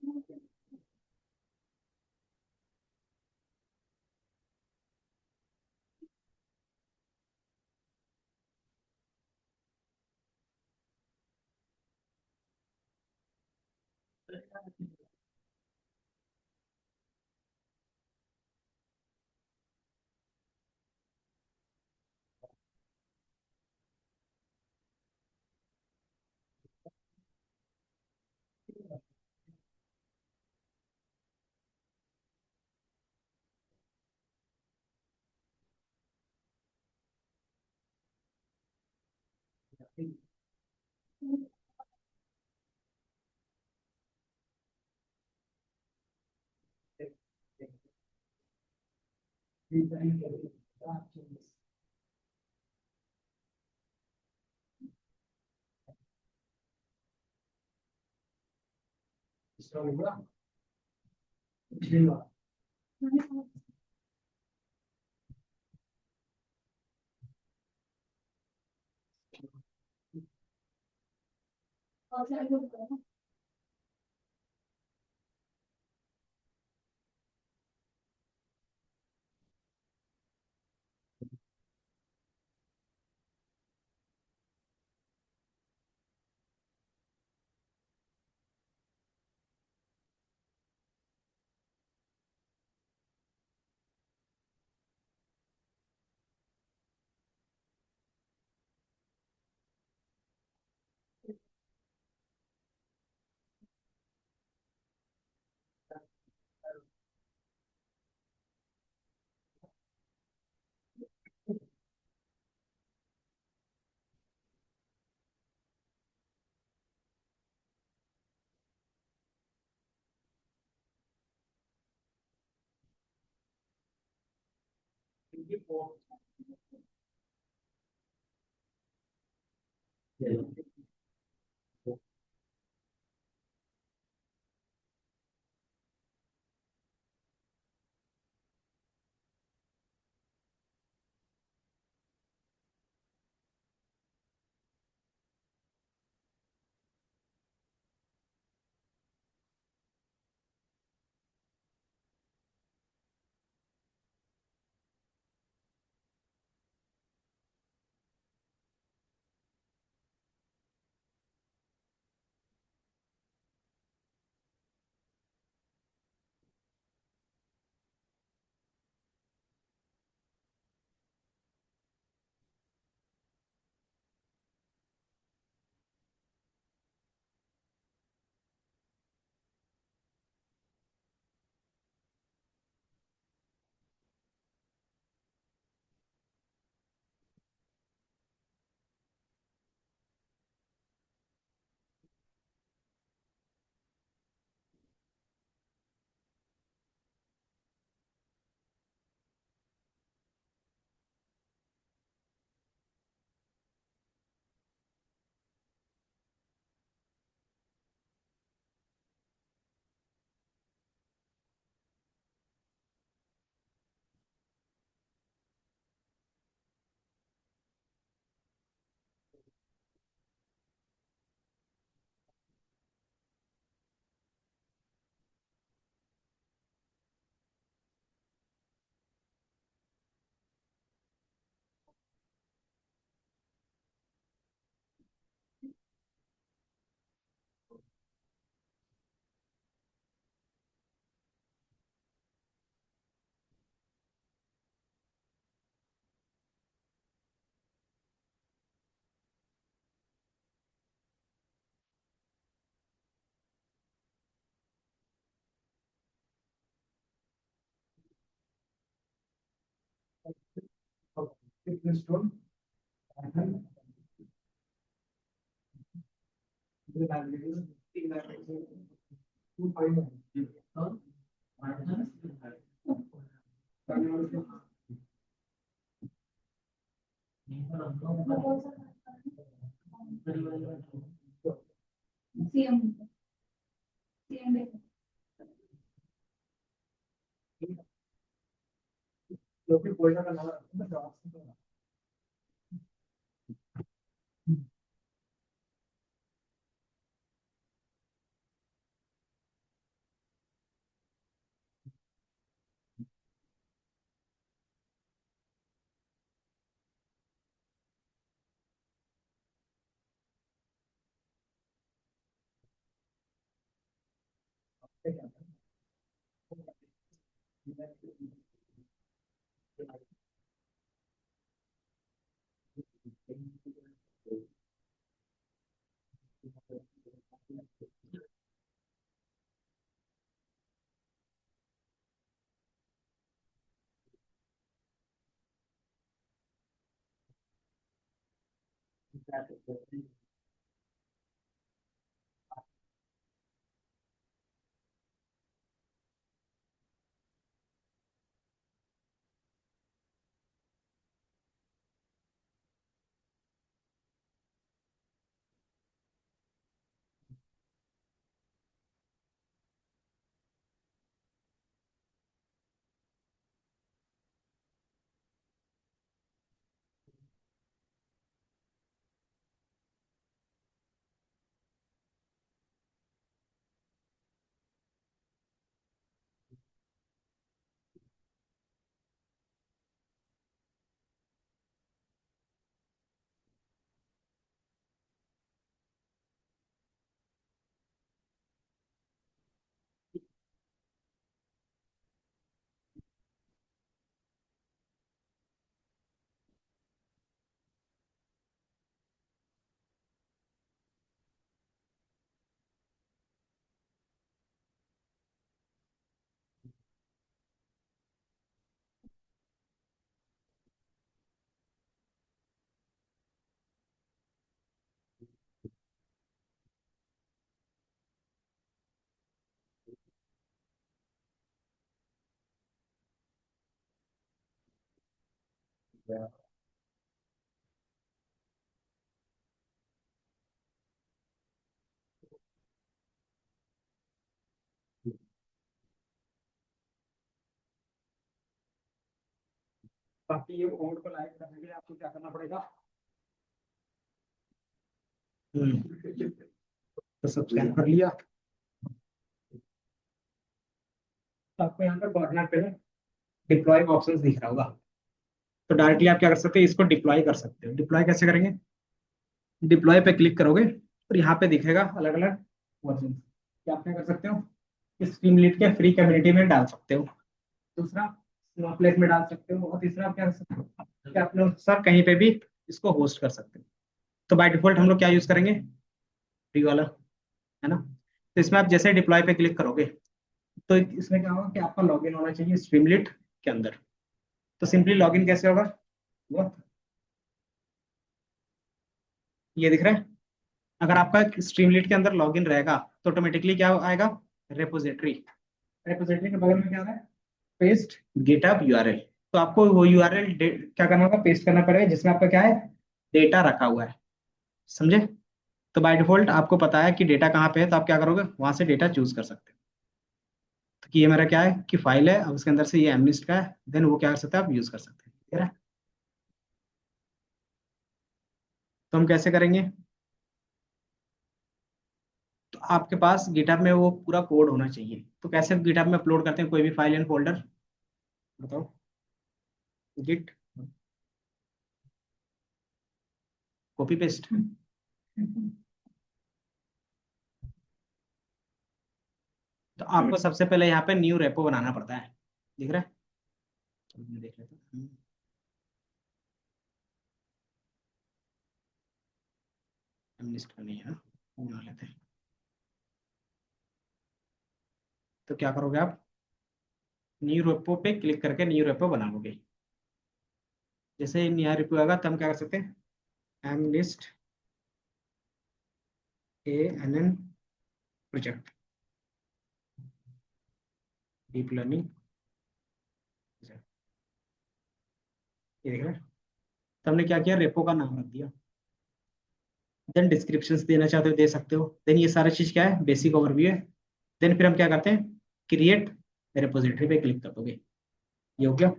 और सारे लोग हैं। सीएम सीएम बाकी ये कोड को लाइक करने के लिए आपको क्या करना पड़ेगा? तो सब स्कैन कर लिया। तो आपको यहाँ पर कॉर्नर पे डिप्लॉय का ऑप्शन दिख रहा होगा। तो डायरेक्टली आप क्या कर सकते हैं, इसको डिप्लॉय कर सकते हो। डिप्लॉय कैसे करेंगे? डिप्लॉय पे क्लिक करोगे और यहाँ पे दिखेगा अलग अलग वर्जन। क्या आप क्या कर सकते हो, स्ट्रीमलीट के फ्री कम्युनिटी में डाल सकते हो। दूसरा स्नोफ्लेक में डाल सकते हो। और तीसरा आप क्या कर सकते हो कि अपने अनुसार कहीं पे भी इसको होस्ट कर सकते हो। तो बाय डिफॉल्ट हम लोग क्या यूज करेंगे, फ्री वाला, है ना। तो इसमें आप जैसे डिप्लॉय पे क्लिक करोगे तो इसमें क्या होगा कि आपका लॉगिन होना चाहिए स्ट्रीमलीट के अंदर। तो सिंपली लॉगिन कैसे होगा, वो ये दिख रहा है। अगर आपका स्ट्रीमलीट के अंदर लॉगिन रहेगा तो ऑटोमेटिकली क्या आएगा, रेपोजिटरी। रेपोजिटरी के बगल में क्या है, पेस्ट गिटहब यूआरएल। तो आपको वो यूआरएल क्या करना होगा, पेस्ट करना पड़ेगा जिसमें आपका क्या है, डेटा रखा हुआ है। समझे? तो बाय डिफॉल्ट आपको पता है कि डेटा कहाँ पे है, तो आप क्या करोगे, वहां से डेटा चूज कर सकते हो। तो कि ये मेरा क्या है कि फाइल है, अब उसके अंदर से ये एमनिस्ट का है, देन वो क्या कर सकते हैं, आप यूज कर सकते हैं। ठीक है? तो हम कैसे करेंगे, तो आपके पास गिटहब में वो पूरा कोड होना चाहिए। तो कैसे गिटहब में अपलोड करते हैं कोई भी फाइल एंड फोल्डर, बताओ। Git copy paste. तो आपको सबसे पहले यहाँ पे न्यू रेपो बनाना पड़ता है। दिख रहा है? चलो मैं देख लेता हूँ। लिस्ट करनी है ना, बना लेते हैं। तो क्या करोगे आप, न्यू रेपो पे क्लिक करके न्यू रेपो बना लोगे। जैसे नया रेपो आएगा तब हम क्या कर सकते हैं, MNIST A N N project deep learning. ये देख रहे हैं? तो हमने क्या किया, रेपो का नाम रख दिया। देन डिस्क्रिप्शन देना चाहते हो दे सकते हो। देन ये सारा चीज क्या है, बेसिक ओवरव्यू है। देन फिर हम क्या करते हैं, क्रिएट रेपोजिटरी पे क्लिक कर दोगे। ये हो गया।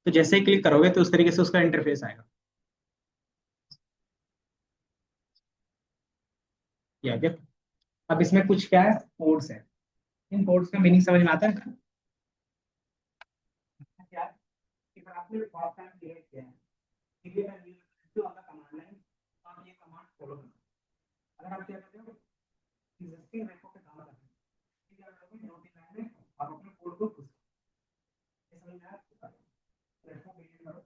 तो जैसे ही क्लिक करोगे तो उस तरीके से उसका इंटरफेस आएगा। ये आ गया। अब इसमें कुछ क्या है, कोड्स है। इन कोड्स का मीनिंग समझ में आता है क्या है? कि अगर आपने फॉर्म का क्रिएट किया है, क्रिएट वाला कमांड है, तो आप ये कमांड फॉलो करो। अगर आप क्या करते हो, एग्जिस्टिंग रेपो पे काम करते हो, आप अपने कोड को खुद ये समझ में आया आपको? प्लेटफॉर्म क्रिएट करो।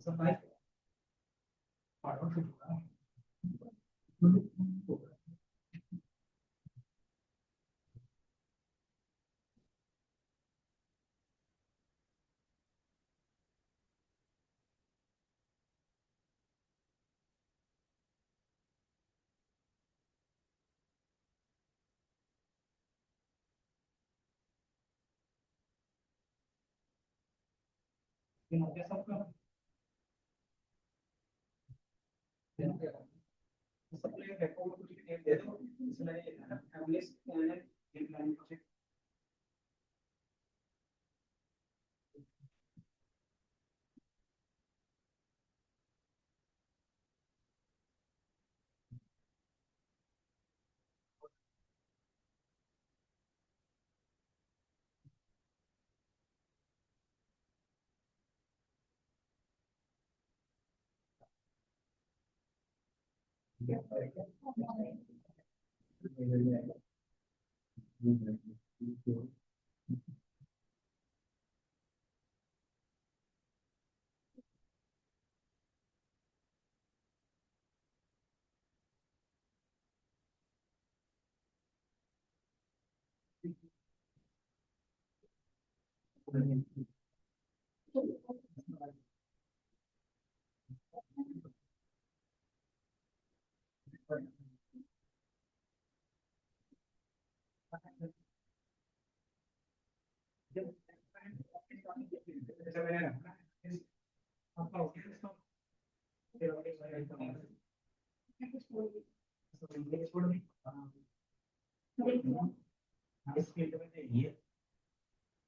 सफाई सबका सप्लाई देखो कुछ डिटेल दे दो इसमें फैमिली प्लानिंग प्रोजेक्ट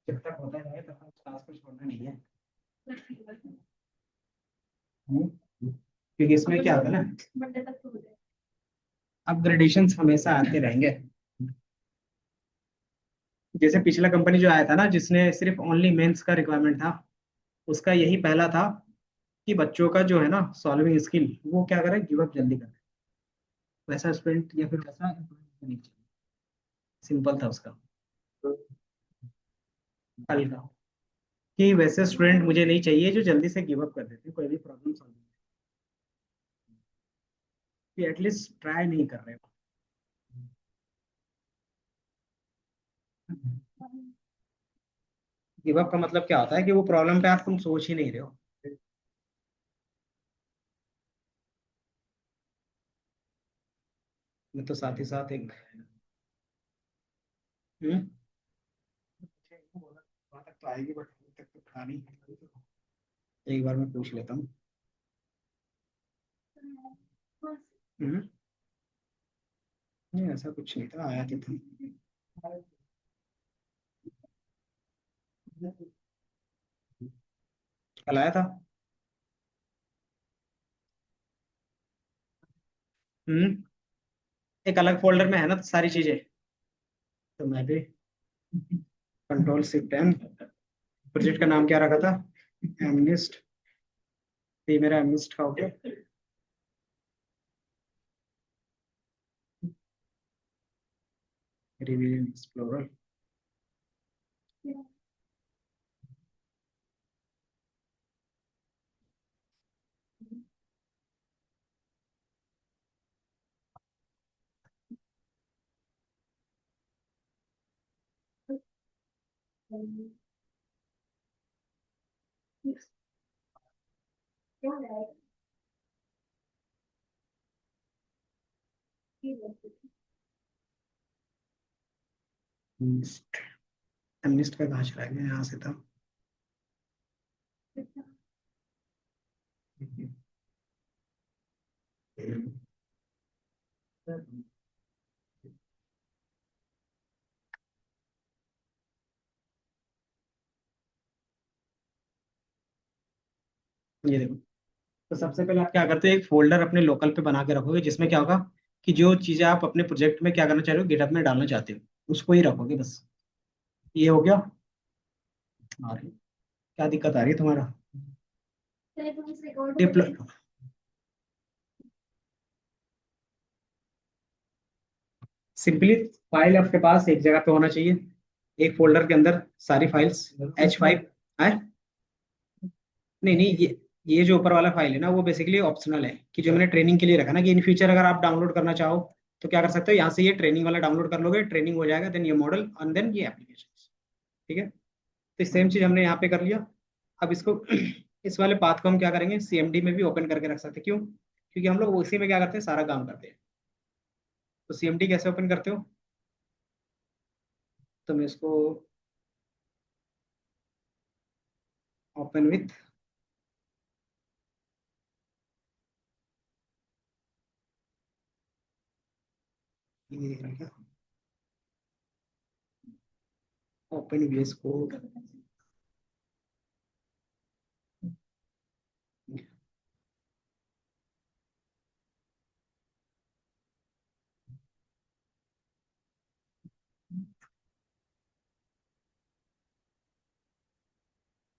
जब तक होता है तब तक क्लास को छोड़ना नहीं है। क्योंकि इसमें क्या होता है ना, मंडे तक तो हो जाए। अपग्रेडेशन हमेशा आते रहेंगे। जैसे पिछला कंपनी जो आया था ना, जिसने सिर्फ ओनली मेंस का रिक्वायरमेंट था, उसका यही पहला था कि बच्चों का जो है ना सॉल्विंग स्किल, वो क्या करे, गिव अप जल्दी करे। वैसा स्टूडेंट या फिर वैसा employee नहीं चाहिए। सिंपल था उसका कल का, कि वैसे स्टूडेंट मुझे नहीं चाहिए जो जल्दी से गिव अप कर देते हैं कोई भी प्रॉब्लम सॉल्व, कि एटलीस्ट ट्राई नहीं कर रहे हो। गिव अप का मतलब क्या होता है कि वो प्रॉब्लम पे आप तुम सोच ही नहीं रहे हो। मैं तो साथ ही साथ एक हम्म वहाँ तक तो आएगी बट अभी तक तो था नहीं। एक बार मैं पूछ लेता हूँ। हम्म नहीं ऐसा कुछ नहीं था, आया तो था। कल आया था। हम्म एक अलग फोल्डर में है ना सारी चीजें। तो मैं भी कंट्रोल शिफ्ट एम, प्रोजेक्ट का नाम क्या रखा था, एमनिस्ट। ये मेरा एमनिस्ट का हो गया। Revision explorer. क्या है? एमनिस्ट का कहाँ चला गया, यहाँ से था। ये देखो, तो सबसे पहले आप क्या करते हो, एक फोल्डर अपने लोकल पे बना के रखोगे, जिसमें क्या होगा कि जो चीजें आप अपने प्रोजेक्ट में क्या करना चाह रहे हो, गिटहब में डालना चाहते हो, उसको ही रखोगे बस। ये हो गया। और क्या दिक्कत आ रही है तुम्हारा, चलिए तुम इस रिकॉर्ड को डिप्लो देख। सिंपली फाइल आपके पास एक जगह पे होना चाहिए, एक फोल्डर के अंदर सारी फाइल्स H5 है। नहीं नहीं, ये जो ऊपर वाला फाइल है ना, वो बेसिकली ऑप्शनल है, कि जो मैंने ट्रेनिंग के लिए रखा ना, कि इन फ्यूचर अगर आप डाउनलोड करना चाहो तो क्या कर सकते हो, यहाँ से ये ट्रेनिंग वाला डाउनलोड कर लोगे, ट्रेनिंग हो जाएगा, देन ये मॉडल एंड देन ये एप्लीकेशन। ठीक है, तो सेम चीज हमने यहाँ पे कर लिया। अब इसको इस वाले पाथ को हम क्या करेंगे, CMD में भी ओपन करके रख सकते हैं। क्यों, क्योंकि हम लोग उसी में क्या करते हैं, सारा काम करते हैं। तो CMD कैसे ओपन करते हो, तो मैं इसको open with, open VS code.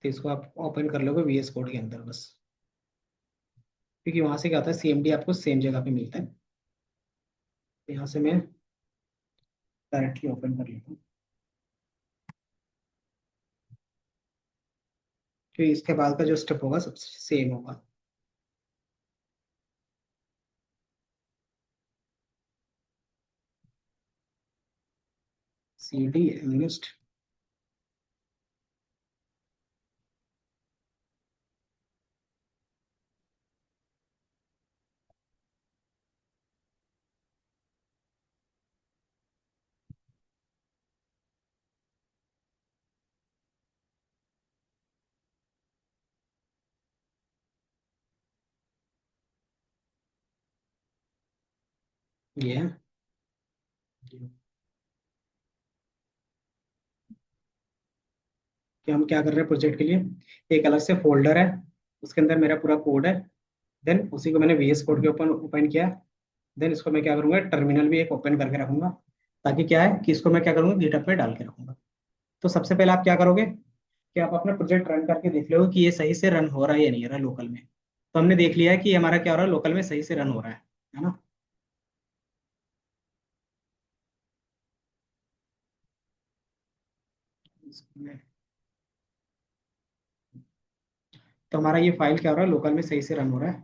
तो इसको आप ओपन कर लोगे VS कोड के अंदर बस, क्योंकि वहां से क्या होता है, CMD आपको सेम जगह पे मिलता है। तो यहाँ से मैं डायरेक्टली ओपन कर लेता हूँ, फिर इसके बाद का जो स्टेप होगा सब सेम होगा। CD एमनिस्ट। ये है। कि हम क्या कर रहे हैं प्रोजेक्ट के लिए, एक अलग से फोल्डर है, उसके अंदर मेरा पूरा कोड है। देन उसी को मैंने VS कोड के ओपन ओपन किया। देन इसको मैं क्या करूंगा, टर्मिनल भी एक ओपन करके रखूंगा, ताकि क्या है कि इसको मैं क्या करूंगा, गिटअप में डाल के रखूंगा। तो सबसे पहले आप क्या करोगे कि आप अपना प्रोजेक्ट रन करके देख लो कि ये सही से रन हो रहा है या नहीं हो रहा लोकल में। तो हमने देख लिया है कि हमारा क्या हो रहा है, लोकल में सही से रन हो रहा है ना। इसमें- तो हमारा ये फाइल क्या हो रहा है, लोकल में सही से रन हो रहा है।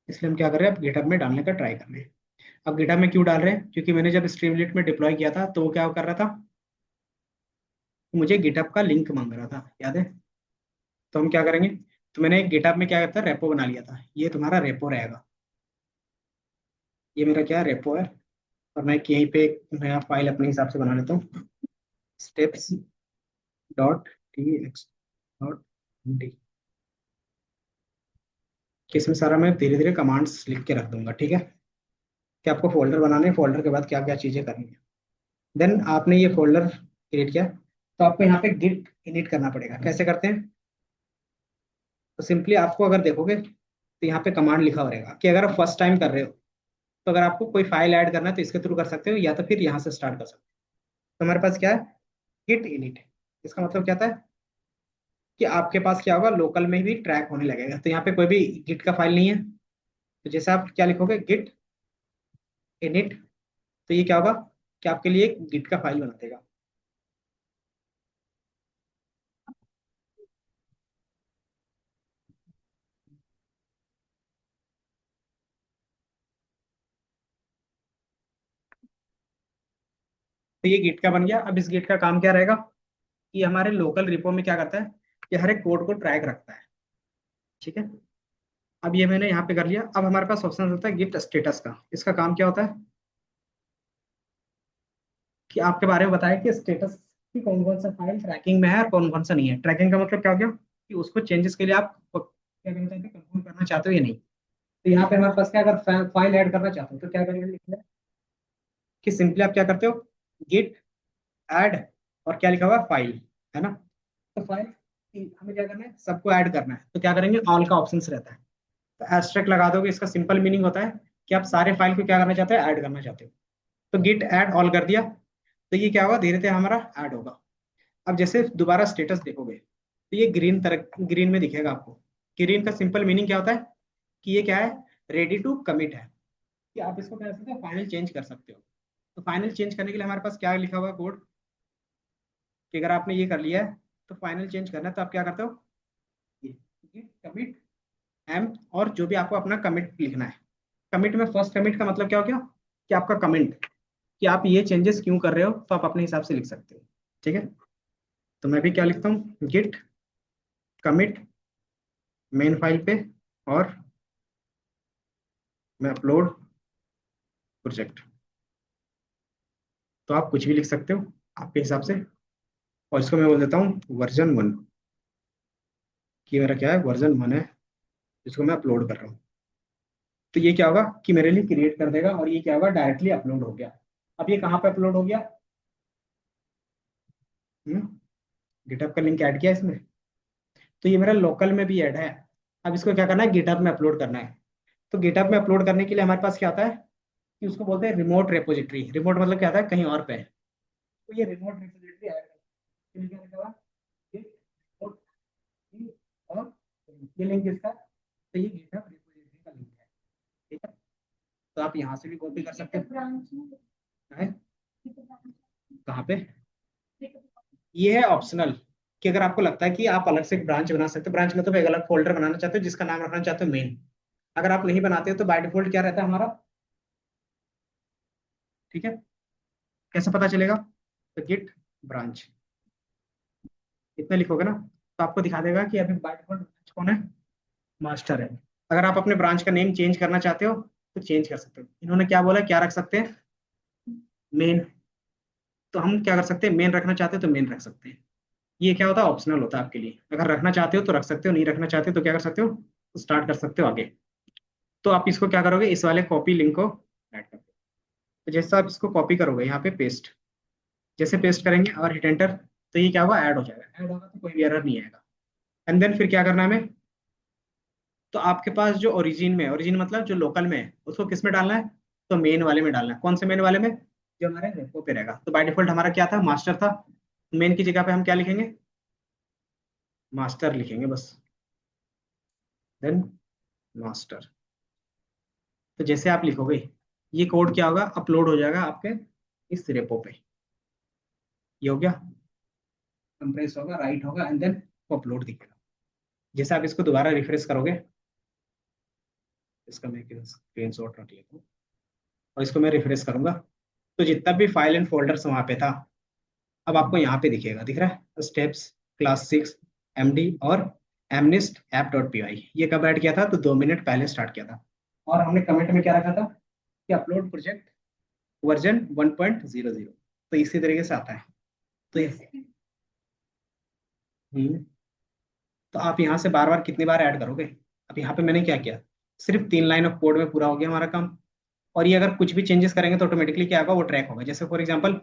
इसलिए हम क्या कर रहे हैं, अब गिटहब में डालने का ट्राई कर रहे हैं। अब गिटहब में क्यों डाल रहे हैं, क्योंकि मैंने जब स्ट्रीमलीट में डिप्लॉय किया था तो वो क्या कर रहा था, मुझे गिटहब का लिंक मांग रहा था, याद है। तो हम क्या करेंगे, तो मैंने गिटहब में क्या करता रेपो बना लिया था, ये तुम्हारा रेपो रहेगा। ये मेरा क्या रेपो है। और मैं यहीं पे एक नया फाइल अपने हिसाब से बना लेता हूँ, steps dot txt dot D, कि इसमें सारा मैं धीरे धीरे कमांड्स लिख के रख दूंगा, ठीक है। कि आपको फोल्डर बनाने हैं, फोल्डर के बाद क्या क्या चीजें करनी है। देन आपने ये फोल्डर क्रिएट किया, तो आपको यहाँ पे गिट इनिट करना पड़ेगा। कैसे करते हैं, तो सिंपली आपको अगर देखोगे तो यहाँ पे कमांड लिखा हुआ रहेगा कि अगर आप फर्स्ट टाइम कर रहे हो, तो अगर आपको कोई फाइल ऐड करना है तो इसके थ्रू कर सकते हो, या तो फिर यहाँ से स्टार्ट कर सकते हो। तो हमारे पास क्या है, गिट इनिट। इसका मतलब क्या था कि आपके पास क्या होगा, लोकल में भी ट्रैक होने लगेगा। तो यहाँ पे कोई भी गिट का फाइल नहीं है, तो जैसे आप क्या लिखोगे, गिट इनिट, तो ये क्या होगा कि आपके लिए एक गिट का फाइल बना देगा। तो ये गिट का बन गया। अब इस गिट का काम क्या रहेगा कि हमारे लोकल रिपो में क्या करता है कि हर एक कोड को ट्रैक रखता है, ठीक है। अब ये मैंने यहाँ पे कर लिया। अब हमारे पास ऑप्शन होता है गिट स्टेटस का। इसका काम क्या होता है कि आपके बारे में बताया कि स्टेटस की कौन कौन सा फाइल ट्रैकिंग में है और कौन कौन सा नहीं है। ट्रैकिंग का मतलब क्या हो गया कि उसको चेंजेस के लिए आप क्या करना चाहते हो, कंफर्म करना चाहते हो या नहीं। तो यहाँ पे हमारे पास क्या, अगर फाइल ऐड करना चाहते हो तो क्या करेंगे, लिखना है कि सिंपली आप क्या करते हो, गिट ऐड, और क्या लिखा हुआ है, फाइल, है ना। तो फाइल हमें क्या करना है, सबको ऐड करना है, तो क्या करेंगे, ऑल का ऑप्शन रहता है। तो एस्ट्रिक लगा दोगे, इसका सिंपल मीनिंग होता है कि आप सारे फाइल को क्या करना चाहते हो, ऐड करना चाहते हो। तो गिट ऐड ऑल कर दिया, तो ये क्या होगा, धीरे धीरे हमारा ऐड होगा। अब जैसे दोबारा स्टेटस देखोगे तो ये ग्रीन तरह ग्रीन में दिखेगा आपको। ग्रीन का सिंपल मीनिंग क्या होता है कि ये क्या है, रेडी टू कमिट है, कि आप इसको क्या कर सकते हो, फाइनल चेंज कर सकते हो। तो फाइनल चेंज करने के लिए हमारे पास क्या लिखा हुआ है कोड, कि अगर आपने ये कर लिया है तो फाइनल चेंज करना है, तो आप क्या करते हो, ये कमिट एम, और जो भी आपको अपना कमिट लिखना है। कमिट में फर्स्ट कमिट का मतलब क्या हो गया कि आपका कमेंट, कि आप ये चेंजेस क्यों कर रहे हो, तो आप अपने हिसाब से लिख सकते हो, ठीक है। तो मैं भी क्या लिखता हूँ, गिट कमिट मेन फाइल पे, और मैं अपलोड प्रोजेक्ट। तो आप कुछ भी लिख सकते हो आपके हिसाब से। और इसको मैं बोल देता हूँ वर्जन 1, कि मेरा क्या है, वर्जन 1 है, जिसको मैं अपलोड कर रहा हूँ। तो ये क्या होगा कि मेरे लिए क्रिएट कर देगा, और ये क्या होगा, डायरेक्टली अपलोड हो गया। अब ये कहाँ पे अपलोड हो गया, गिटहब का लिंक ऐड किया इसमें, तो ये मेरा लोकल में भी ऐड है। अब इसको क्या करना है, गिटहब में अपलोड करना है। तो गिटहब में अपलोड करने के लिए हमारे पास क्या आता है कि उसको बोलते हैं रिमोट रेपोजिटरी। रिमोट मतलब क्या आता है, कहीं और पे है। तो ये रिमोट रेपोजिटरी ऐड करना है। क्या लिखा हुआ, ये remote की, और ये लिंक किसका, तो ये गिटहब रेपोजिटरी का लिंक है, ठीक है। तो आप यहाँ से भी कॉपी कर सकते ब्रांच हैं। कहाँ पे, ये है ऑप्शनल, कि अगर आपको लगता है कि आप अलग से एक ब्रांच बना सकते हो। ब्रांच मतलब एक अलग फोल्डर बनाना चाहते हो जिसका नाम रखना चाहते हो मेन। अगर आप नहीं बनाते हो तो बाय डिफॉल्ट क्या रहता है हमारा, ठीक है। कैसे पता चलेगा? तो गिट ब्रांच इतना लिखोगे ना, तो आपको दिखा देगा कि अभी बाय डिफॉल्ट कौन है, मास्टर है। अगर आप अपने ब्रांच का नेम चेंज करना चाहते हो तो चेंज कर सकते हो। इन्होंने क्या बोला, क्या रख सकते हैं, मेन। तो हम क्या कर सकते हैं, मेन रखना चाहते हो तो मेन रख सकते हैं। ये क्या होता है, ऑप्शनल होता है आपके लिए। अगर रखना चाहते हो तो रख सकते हो, नहीं रखना चाहते हो तो क्या कर सकते हो, स्टार्ट कर सकते हो आगे। तो आप इसको क्या करोगे, इस वाले कॉपी लिंक को ऐड कर दो। तो जैसे आप इसको कॉपी करोगे यहाँ पे पेस्ट, जैसे पेस्ट करेंगे और हिट एंटर, तो ये क्या होगा, ऐड हो जाएगा। ऐड होगा तो कोई भी एरर नहीं आएगा। एंड देन फिर क्या करना है हमें, तो आपके पास जो ओरिजिन में, ओरिजिन मतलब जो लोकल में है, उसको किस में डालना है, तो मेन वाले में डालना है। कौन से मेन वाले में, जो हमारे रेपो पे रहेगा। तो बाय डिफॉल्ट हमारा क्या था, मास्टर था। मेन की जगह पे हम क्या लिखेंगे, मास्टर लिखेंगे बस। Then master. तो जैसे आप लिखोगे, ये कोड क्या होगा, अपलोड हो जाएगा आपके इस रेपो पे। ये हो गया, कंप्रेस होगा, राइट होगा, एंड देन अपलोड दिखेगा। जैसे आप इसको दोबारा रिफ्रेश करोगे, इसका मैं स्क्रीन शॉट रख लेता हूँ और इसको मैं रिफ्रेश करूंगा, तो जितना भी फाइल एंड फोल्डर्स वहां पे था, अब आपको यहाँ पे दिखेगा, दिख रहा है, स्टेप्स, क्लास 6, एमडी और MNIST app dot P Y. ये कब ऐड किया था, तो 2 मिनट पहले स्टार्ट किया था। और हमने कमेंट में क्या रखा था कि अपलोड प्रोजेक्ट वर्जन 1.00। तो इसी तरीके से आता है। तो हम्म, तो आप यहाँ से बार बार कितनी बार ऐड करोगे। अब यहाँ पे मैंने क्या किया, सिर्फ 3 लाइन ऑफ कोड में पूरा हो गया हमारा काम। और ये अगर कुछ भी चेंजेस करेंगे तो ऑटोमेटिकली क्या होगा, वो ट्रैक होगा। जैसे फॉर एग्जांपल,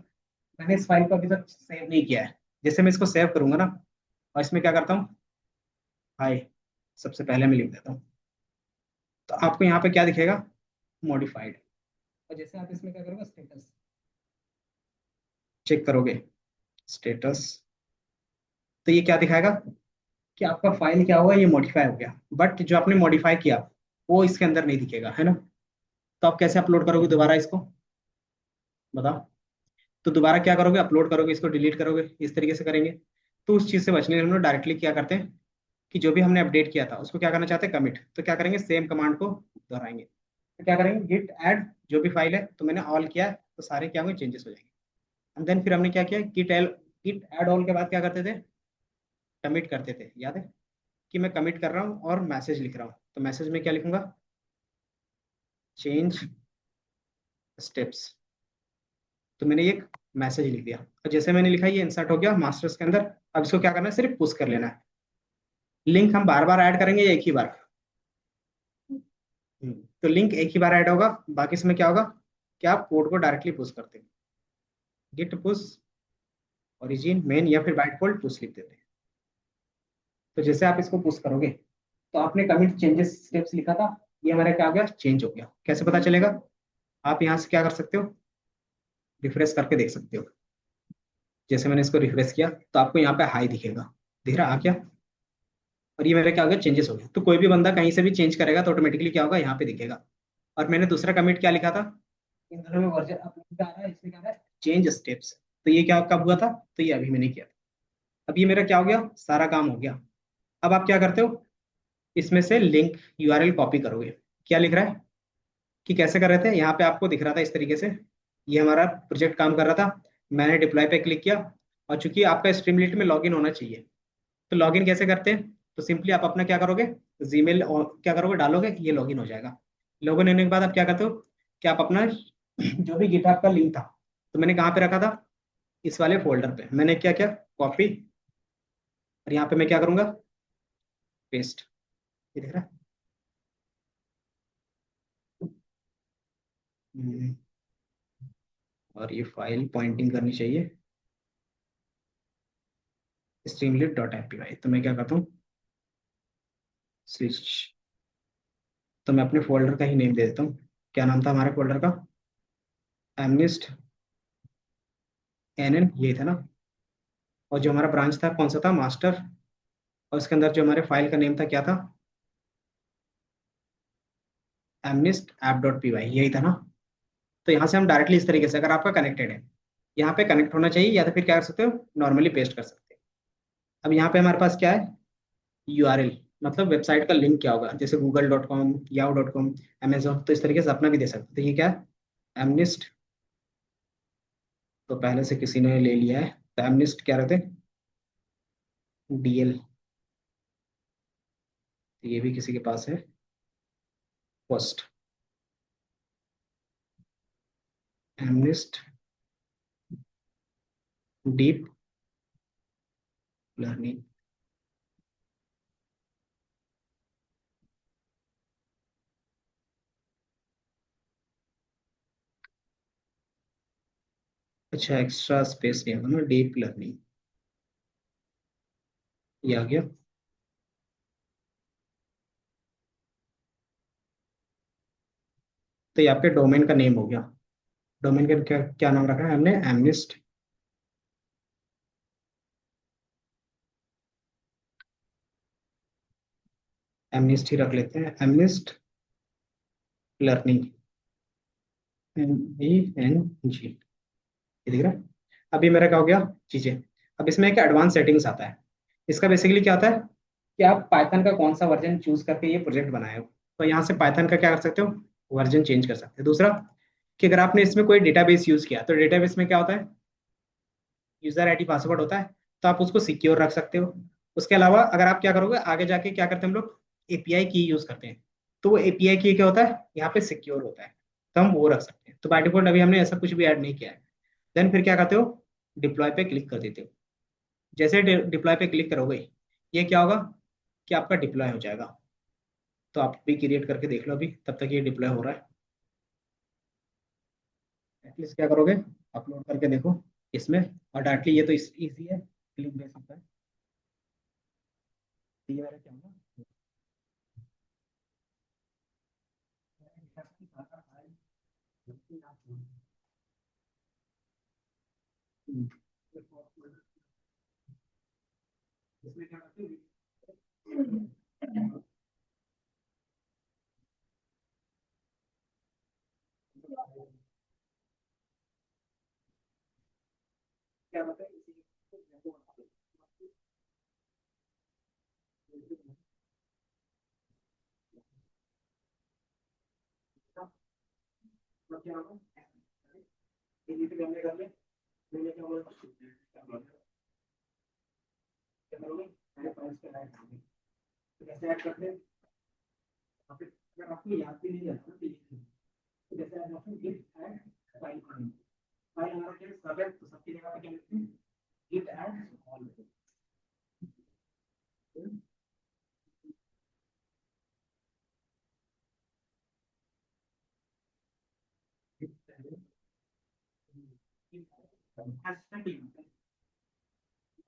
मैंने इस फाइल को अभी तक सेव नहीं किया है, जैसे मैं इसको सेव करूंगा ना, और इसमें क्या करता हूँ, हाय, सबसे पहले मैं लिख देता हूँ, तो आपको यहाँ पे क्या दिखेगा, मॉडिफाइड। और जैसे आप इसमें क्या करोगे, स्टेटस चेक करोगे, स्टेटस, तो ये क्या दिखाएगा कि आपका फाइल क्या हुआ, ये मॉडिफाई हो गया। बट जो आपने मॉडिफाई किया वो इसके अंदर नहीं दिखेगा, है ना। तो आप कैसे अपलोड करोगे दोबारा इसको, बताओ। तो दोबारा क्या करोगे, अपलोड करोगे, इसको डिलीट करोगे, इस तरीके से करेंगे। तो उस चीज से बचने के लिए हम लोग डायरेक्टली क्या करते हैं कि जो भी हमने अपडेट किया था उसको क्या करना चाहते हैं, कमिट। तो क्या करेंगे, सेम कमांड को दोहराएंगे। तो क्या करेंगे, गिट ऐड जो भी फाइल है, तो मैंने ऑल किया है, तो सारे क्या होंगे, चेंजेस हो जाएंगे। एंड देन फिर हमने क्या किया, गिट ऐड ऑल के बाद क्या करते थे, कमिट करते थे। याद है कि मैं कमिट कर रहा हूँ और मैसेज लिख रहा हूँ, तो मैसेज में क्या लिखूंगा, चेंज स्टेप्स। तो मैंने एक मैसेज लिख दिया, और जैसे मैंने लिखा ये इंसर्ट हो गया मास्टर्स के अंदर। अब इसको क्या करना है, सिर्फ पुश कर लेना है। लिंक हम बार बार ऐड करेंगे या एक ही बार, तो लिंक एक ही बार ऐड होगा। बाकी इसमें क्या होगा कि आप कोड को डायरेक्टली पुश करते हैं, गिट पुश ओरिजिन मेन, या फिर बाय डिफॉल्ट पुश लिख देते हैं। तो जैसे आप इसको पुश करोगे, तो आपने कमिट चेंजेस स्टेप्स लिखा था, ये हमारा क्या हो गया, चेंज हो गया। कैसे पता चलेगा, आप यहाँ से क्या कर सकते हो, रिफ्रेश करके देख सकते हो। जैसे मैंने इसको रिफ्रेश किया तो आपको यहाँ पे हाई दिखेगा, दिख रहा आ क्या, और ये मेरे क्या हो गया, चेंजेस हो गया। तो कोई भी बंदा कहीं से भी चेंज करेगा तो ऑटोमेटिकली क्या होगा, यहाँ पे दिखेगा। और मैंने दूसरा कमिट क्या लिखा था, इन दोनों में वर्जन अपलोड आ रहा है, इसमें क्या आ रहा है, चेंज स्टेप्स। तो ये क्या कब हुआ था, तो ये अभी मैंने किया था। अब ये मेरा क्या हो गया, सारा काम हो गया। अब आप क्या करते हो, इसमें से लिंक यूआरएल कॉपी करोगे। क्या लिख रहा है कि कैसे कर रहे थे, यहाँ पे आपको दिख रहा था इस तरीके से, ये हमारा प्रोजेक्ट काम कर रहा था। मैंने डिप्लॉय पे क्लिक किया, और चूंकि आपका स्ट्रीमलीट में लॉगिन होना चाहिए, तो लॉगिन कैसे करते हैं, तो सिंपली आप अपना क्या करोगे, जीमेल क्या करोगे, डालोगे, ये लॉगिन हो जाएगा। लॉगिन होने के बाद आप क्या करते हो कि आप अपना जो भी गिटहब का लिंक था, तो मैंने कहाँ पे रखा था, इस वाले फोल्डर पे मैंने क्या किया, कॉपी, और यहाँ पे मैं क्या करूंगा, पेस्ट। ये दिख रहा है। हम्म, और ये फाइल पॉइंटिंग करनी चाहिए स्ट्रीमलीट डॉट एपीवाई। तो मैं क्या करता हूँ, स्विच, तो मैं अपने फोल्डर का ही नेम दे देता हूँ। क्या नाम था हमारे फोल्डर का, एमनिस्ट एन एन, ये था ना। और जो हमारा ब्रांच था कौन सा था, मास्टर। और उसके अंदर जो हमारे फाइल का नेम था क्या था, MNIST app dot P Y, यही था ना। तो यहाँ से हम डायरेक्टली इस तरीके से, अगर आपका कनेक्टेड है, यहाँ पे कनेक्ट होना चाहिए, या तो फिर क्या कर सकते हो, नॉर्मली पेस्ट कर सकते हैं। अब यहाँ पे हमारे पास क्या है, यूआरएल, मतलब वेबसाइट का लिंक क्या होगा, जैसे google.com, yahoo.com, अमेजोन। तो इस तरीके से अपना भी दे सकते हैं। तो ये क्या है, एमनिस्ट तो पहले से किसी ने ले लिया है, तो एमनिस्ट क्या रहते हैं, डीएल, ये भी किसी के पास है, फर्स्ट एमनिस्ट डीप लर्निंग। अच्छा, एक्स्ट्रा स्पेस नहीं होगा ना, डीप लर्निंग, ये आ गया। तो ये आपके डोमेन का नेम हो गया। डोमेन का क्या क्या नाम रखा है हमने, एमनिस्ट, एमनिस्ट ही रख लेते हैं, एमनिस्ट लर्निंग, MNG, ये दिख रहा है। अभी मेरा क्या हो गया चीजें। अब इसमें एक एडवांस सेटिंग्स आता है। इसका बेसिकली क्या होता है कि आप पाइथन का कौन सा वर्जन चूज करके ये प्रोजेक्ट बनाए हो, तो यहाँ से पाइथन का क्या कर सकते हो, वर्जन चेंज कर सकते हो। दूसरा कि अगर आपने इसमें कोई डेटाबेस यूज किया, तो डेटाबेस में क्या होता है, यूजर आईडी पासवर्ड होता है, तो आप उसको सिक्योर रख सकते हो। उसके अलावा अगर आप क्या करोगे, आगे जाके क्या करते हैं हम लोग, एपीआई की यूज करते हैं, तो वो एपीआई की क्या होता है, यहाँ पे सिक्योर होता है, तो हम वो रख सकते हैं। तो बाय डिफॉल्ट अभी हमने ऐसा कुछ भी ऐड नहीं किया है। देन फिर क्या करते हो, डिप्लॉय पे क्लिक कर देते हो। जैसे डिप्लॉय पे क्लिक करोगे, ये क्या होगा कि आपका डिप्लॉय हो जाएगा। तो आप भी क्रिएट करके देख लो अभी, तब तक ये डिप्लॉय हो रहा है। एटलीस्ट क्या करोगे, अपलोड करके देखो इसमें। और डायरेक्टली ये तो इजी है, क्लिक बेसिस पर। ये वाला क्या होगा, इसमें क्या करते हैं, क्या होता है, तो क्या होगा, ये तो हमने कर लिया। मैंने क्या बोला, क्या करोगे, मैंने फाइल्स पे ऐड कर दी। तो कैसे ऐड करते हैं, आप अगर आपको याद भी नहीं रहता तो तो जैसे आज आपको गिट ऐड फाइल करनी, फाइल हमारा क्या सब है, तो सबकी जगह पे क्या लिखते हैं, गिट ऐड ऑल।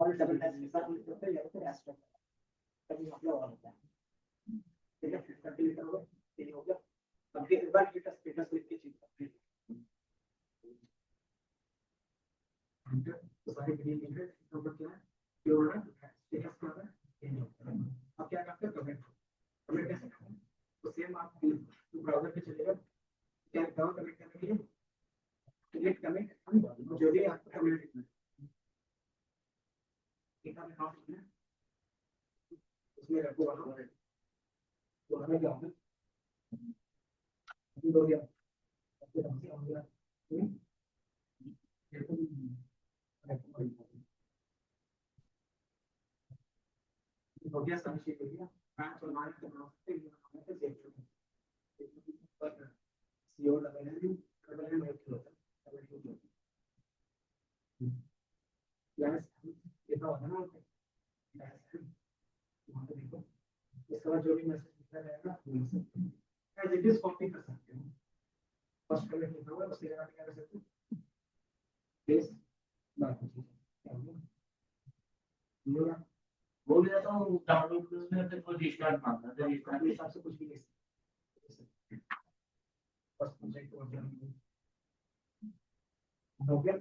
और डबल डैश के साथ लिखते हैं, या फिर एस्ट्रो, तभी मतलब और होता है। ठीक है, फिर करके लिखा होगा, ये हो गया। अब ये एक बार गिट स्टेटस लिख के चेक करते हैं, तो सारी ग्रीन लिख है, ऊपर क्या है, ये हो रहा है स्टेटस क्या हो रहा है, ये नहीं होता है। अब क्या करते हैं, कमेंट, कमेंट कैसे करते हैं, तो सेम आप ब्राउजर पे चलेगा, क्या लिखा हुआ कमेंट करने के लिए, क्लिक कमेंट, जो भी आपको कमेंट लिखना है, लिखा लिखा है, उसमें रखो वहाँ, तो हमें क्या होगा, हो गया, आपके ढंग से हो गया। हो गया, सब चीज हो गया। बैंक और मार्केट के नाम से ये हमें से देख चुके हैं। C O double L double L एक होता है, डबल एल होता है। प्लस ये तो होता है ना, प्लस वहाँ पे देखो, इसके बाद जो भी मैसेज लिखा जाएगा एज इट इज कॉपी कर सकते हो। फर्स्ट कमेंट लिखा हुआ है, उसके जगह पे क्या कर सकते हो, प्लेस बाकी चीज क्या होगा, ये बोल देता हूँ डाउनलोड करने में तो रिस्टार्ट मांगता है, आपके रिस्टार्ट हिसाब से कुछ भी लिख सकते हो। फर्स्ट प्रोजेक्ट वर्जन हो गया।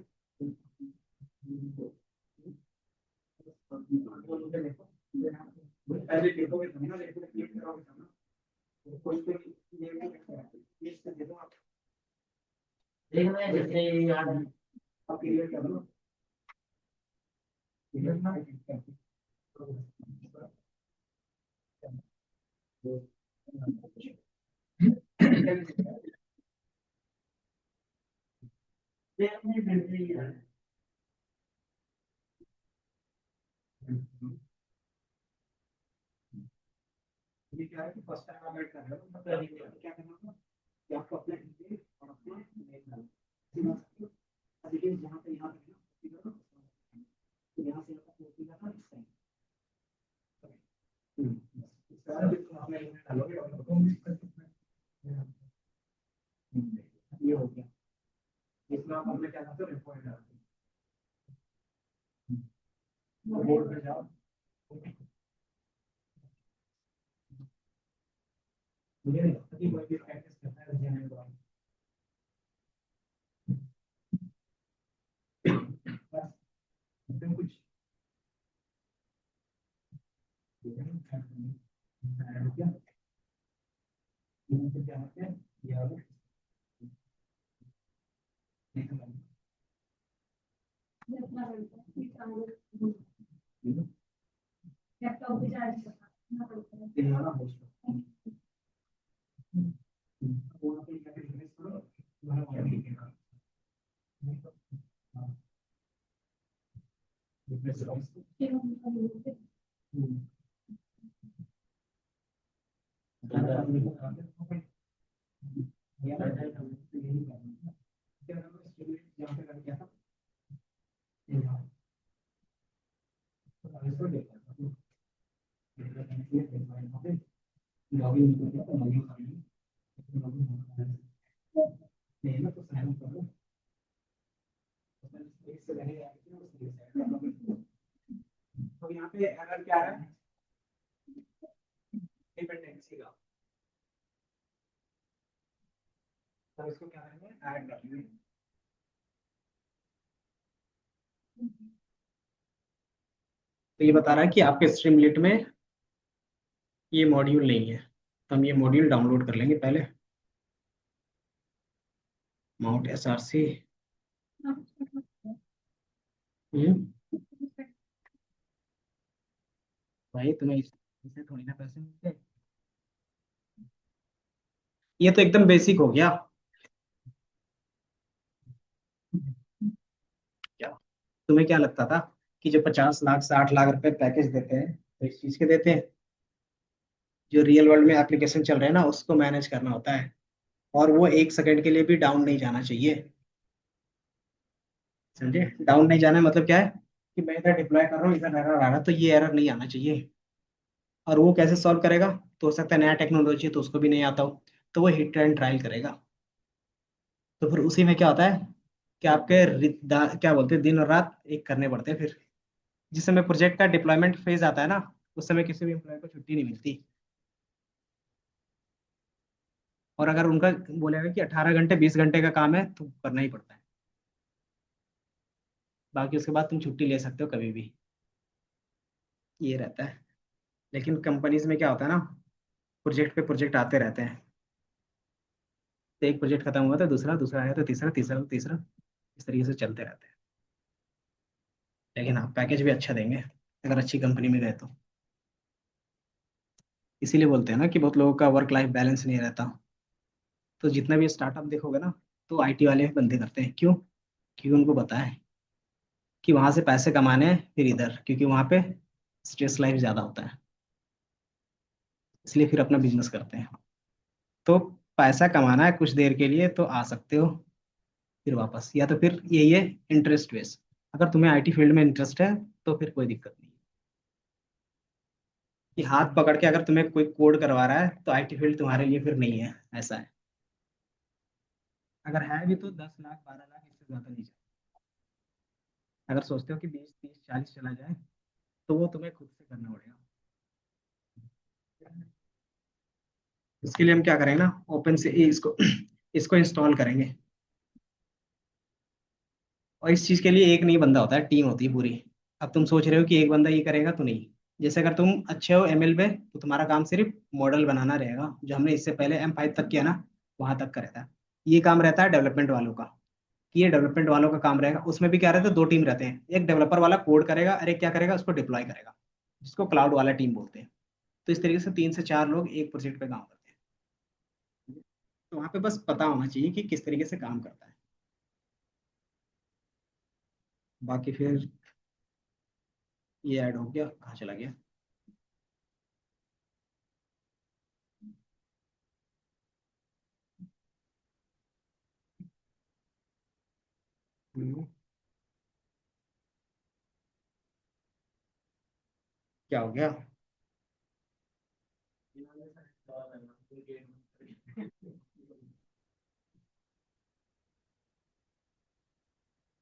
पहले देखोगे तब ना, देखो क्लिक करोगे तब ना, कोई कोई लिस्ट दे दो आप, देख रहे हैं जैसे यार आप क्लियर कर लो, क्लियर ना देख रहे हैं ये क्या है कि फर्स्ट टाइम आप ऐड कर रहे हो तो मतलब क्या करना होगा कि आपको अपना ईमेल और अपना मेल डालना है। अभी के जहाँ पे यहाँ पे कॉपी करो तो यहाँ से आपको कॉपी करना इस टाइम। इसके बाद फिर तुम अपना ईमेल डालोगे और ये हो गया। इसमें आप अपने क्या करते हो रिपोर्ट डालते हो बोर्ड पे जाओ। मुझे नहीं लगता कि कोई भी प्रैक्टिस करता है रिजल्ट के बाद। बस इसमें कुछ क्या क्या होते हैं ये वाले लैपटॉप भी चार्ज करना पड़ता है। दिलवाना होस्ट वो आप क्या रिक्वेस्ट करो तुम्हारा ऑर्डर लिखेगा। हाँ रिक्वेस्ट करो फिर हम लोग ज़्यादा आदमी को करा दे या ना यही करना क्या करना स्टूडेंट यहाँ पे कर क्या था यहाँ तो इसको देखा लॉगिन किया तो लॉगिन कर नहीं ना तो साइन करो इससे रहेगा तो यहाँ पे एरर क्या है डिपेंडेंसी का। तो इसको क्या करेंगे ऐड कर लेंगे। तो ये बता रहा है कि आपके स्ट्रीमलीट में ये मॉड्यूल नहीं है तो हम ये मॉड्यूल डाउनलोड कर लेंगे पहले माउंट एसआरसी। भाई तुम्हें इससे थोड़ी ना पैसे मिलते। ये तो एकदम बेसिक हो गया। क्या तुम्हें क्या लगता था कि जो 50 लाख 60 लाख रुपए पैकेज देते हैं तो इस चीज के देते हैं जो रियल वर्ल्ड में एप्लीकेशन चल रहे हैं ना उसको मैनेज करना होता है और वो 1 सेकंड के लिए भी डाउन नहीं जाना चाहिए। समझे डाउन नहीं जाना है मतलब क्या है कि मैं इधर डिप्लॉय कर रहा हूँ इधर एरर आ रहा है तो ये एरर नहीं आना चाहिए। और वो कैसे सॉल्व करेगा तो हो सकता है नया टेक्नोलॉजी तो उसको भी नहीं आता हो तो वो हिट एंड ट्रायल करेगा। तो फिर उसी में क्या होता है कि आपके क्या बोलते हैं दिन और रात एक करने पड़ते हैं फिर जिस समय प्रोजेक्ट का डिप्लॉयमेंट फेज आता है ना उस समय किसी भी एम्प्लॉय को छुट्टी नहीं मिलती। और अगर उनका बोलेगा कि 18 घंटे 20 घंटे का काम है तो करना ही पड़ता है। बाकी उसके बाद तुम छुट्टी ले सकते हो कभी भी ये रहता है। लेकिन कंपनीज में क्या होता है ना प्रोजेक्ट पे प्रोजेक्ट आते रहते हैं तो एक प्रोजेक्ट खत्म हुआ तो दूसरा दूसरा आया तो तीसरा तीसरा तो तीसरा इस तरीके से चलते रहते हैं। लेकिन हाँ पैकेज भी अच्छा देंगे अगर अच्छी कंपनी में गए तो। इसीलिए बोलते हैं ना कि बहुत लोगों का वर्क लाइफ बैलेंस नहीं रहता। तो जितना भी स्टार्टअप देखोगे ना तो आईटी वाले बंदे करते हैं क्यों क्योंकि उनको पता है कि वहां से पैसे कमाने हैं फिर इधर क्योंकि वहां पे स्ट्रेस लाइफ ज्यादा होता है इसलिए फिर अपना बिजनेस करते हैं। तो पैसा कमाना है कुछ देर के लिए तो आ सकते हो फिर वापस या तो फिर यही है इंटरेस्ट बेस। अगर तुम्हें आईटी फील्ड में इंटरेस्ट है तो फिर कोई दिक्कत नहीं कि हाथ पकड़ के अगर तुम्हें कोई कोड करवा रहा है तो आईटी फील्ड तुम्हारे लिए फिर नहीं है ऐसा है। अगर है भी तो 10 लाख 12 लाख इससे ज्यादा नहीं जाए। अगर सोचते हो कि 20 30 40 चला जाए तो वो तुम्हें खुद से करना पड़ेगा। इसके लिए हम क्या करेंगे ना ओपन से इसको इसको इंस्टॉल करेंगे। और इस चीज के लिए एक नहीं बंदा होता है टीम होती है पूरी। अब तुम सोच रहे हो कि एक बंदा ये करेगा तो नहीं। जैसे अगर तुम अच्छे हो एमएल पे तो तुम्हारा काम सिर्फ मॉडल बनाना रहेगा जो हमने इससे पहले M5 तक किया ना वहां तक का रहता है। ये काम रहता है डेवलपमेंट वालों का कि ये डेवलपमेंट वालों का काम रहेगा उसमें भी क्या रहता है 2 टीम रहते हैं एक डेवलपर वाला कोड करेगा और एक क्या करेगा उसको डिप्लॉय करेगा जिसको क्लाउड वाला टीम बोलते हैं। तो इस तरीके से 3 से 4 लोग एक प्रोजेक्ट पे काम करते हैं। तो वहां पे बस पता होना चाहिए कि किस तरीके से काम करता है। बाकी फिर ये ऐड हो गया, कहाँ चला गया? हम्म, क्या हो गया?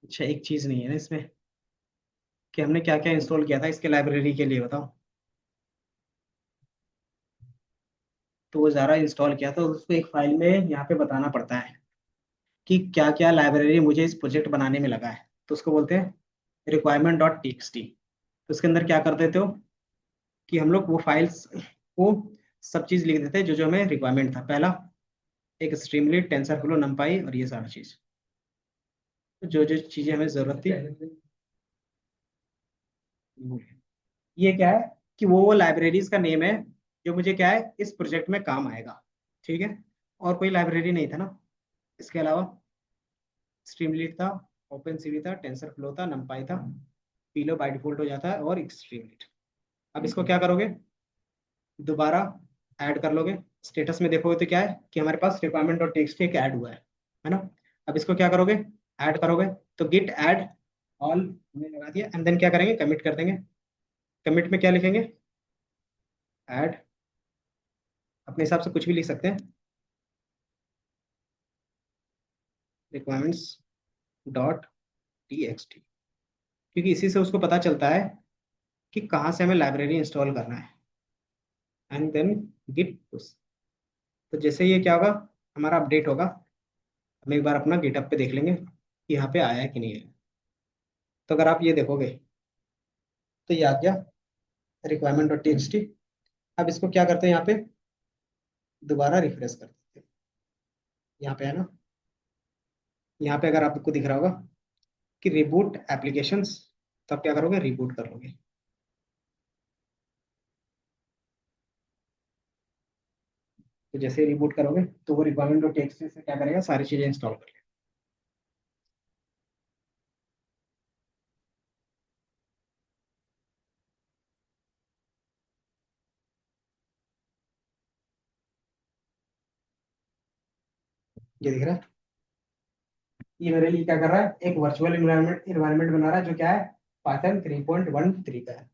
अच्छा, एक चीज नहीं है ना इसमें, कि हमने क्या क्या इंस्टॉल किया था इसके लाइब्रेरी के लिए, बताओ। तो वो ज़ारा इंस्टॉल किया था, उसको एक फाइल में यहाँ पे बताना पड़ता है कि क्या क्या लाइब्रेरी मुझे इस प्रोजेक्ट बनाने में लगा है। तो उसको बोलते हैं रिक्वायरमेंट डॉट टी। तो उसके अंदर क्या कर देते हो कि हम लोग वो फाइल्स को सब चीज़ लिख देते हैं जो जो हमें रिक्वायरमेंट था। पहला, एक स्ट्रीमलीट, टेंसर फ्लो, नमपाई और ये सारा चीज़, तो जो जो चीज़ें हमें ज़रूरत थी। ये क्या है कि वो लाइब्रेरीज का नेम है जो मुझे क्या है इस प्रोजेक्ट में काम आएगा। ठीक है, और कोई लाइब्रेरी नहीं था ना इसके अलावा। स्ट्रीमलीट था, ओपन सीवी था, टेंसर फ्लो था, नमपाई था, पीलो बाय डिफॉल्ट हो जाता है, और स्ट्रीमलीट। अब इसको क्या करोगे, दोबारा ऐड कर लोगे। स्टेटस में देखोगे तो क्या है कि हमारे पास रिक्वायरमेंट डॉट टेक्स्ट एक ऐड हुआ है ना। अब इसको क्या करोगे, ऐड करोगे। तो गिट ऐड ऑल हमने लगा दिया, एंड देन क्या करेंगे, कमिट कर देंगे। कमिट में क्या लिखेंगे, ऐड, अपने हिसाब से कुछ भी लिख सकते हैं, requirements dot T x T, क्योंकि इसी से उसको पता चलता है कि कहाँ से हमें लाइब्रेरी इंस्टॉल करना है। And then git push. तो जैसे ये क्या होगा, हमारा अपडेट होगा, हम एक बार अपना गिटअप पे देख लेंगे कि यहाँ पे आया है कि नहीं आया। तो अगर आप ये देखोगे तो ये आ गया रिक्वायरमेंट डॉट टी। अब इसको क्या करते हैं, यहाँ पे दोबारा रिफ्रेश कर देते हैं। यहाँ पे है ना, यहाँ पे अगर आपको दिख रहा होगा कि रिबूट एप्लीकेशंस, तो आप क्या करोगे, रिबूट कर लोगे। तो जैसे रिबूट करोगे तो वो रिक्वायरमेंट डॉट टी से क्या करेगा, सारी चीजें इंस्टॉल कर लेगा। ये दिख रहा है, ये मेरे लिए क्या कर रहा है, एक वर्चुअल इन्वायरमेंट इन्वायरमेंट बना रहा है जो क्या है, पाइथन 3.13 का है।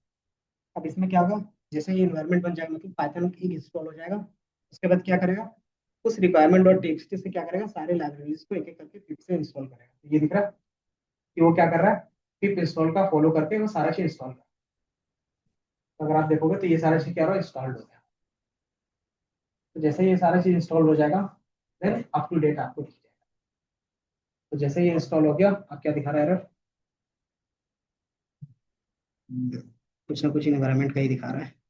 अब इसमें क्या होगा, जैसे ये इन्वायरमेंट बन जाएगा मतलब पाइथन एक इंस्टॉल हो जाएगा। उसके बाद क्या करेगा, उस रिक्वायरमेंट डॉट टेक्स्ट से क्या करेगा, सारे लाइब्रेरीज को एक एक करके फिर से इंस्टॉल करेगा। ये दिख रहा है कि वो क्या कर रहा है, पिप इंस्टॉल का फॉलो करके वो सारा चीज इंस्टॉल कर। तो अगर आप देखोगे तो ये सारा चीज क्या हो रहा है, इंस्टॉल्ड हो गया। तो जैसे ये सारा चीज इंस्टॉल हो जाएगा, देन अप टू डेट आपको दिख जाएगा। तो जैसे ये इंस्टॉल हो गया, अब क्या दिखा रहा है एरर, कुछ ना कुछ इन्वायरमेंट का ही दिखा रहा है।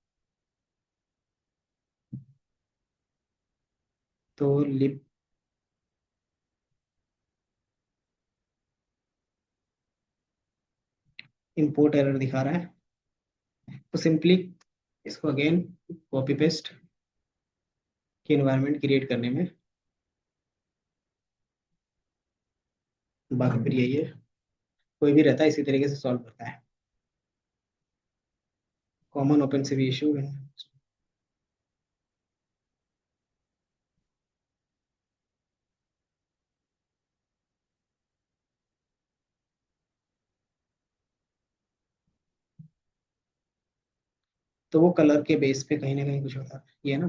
तो लिप इंपोर्ट एरर दिखा रहा है। तो सिंपली इसको अगेन कॉपी पेस्ट की इन्वायरमेंट क्रिएट करने में, बाकी फिर यही है, कोई भी रहता है इसी तरीके से सॉल्व करता है। कॉमन ओपन सी भी इशू है। तो वो कलर के बेस पे कहीं ना कहीं कुछ होता है, ये है ना।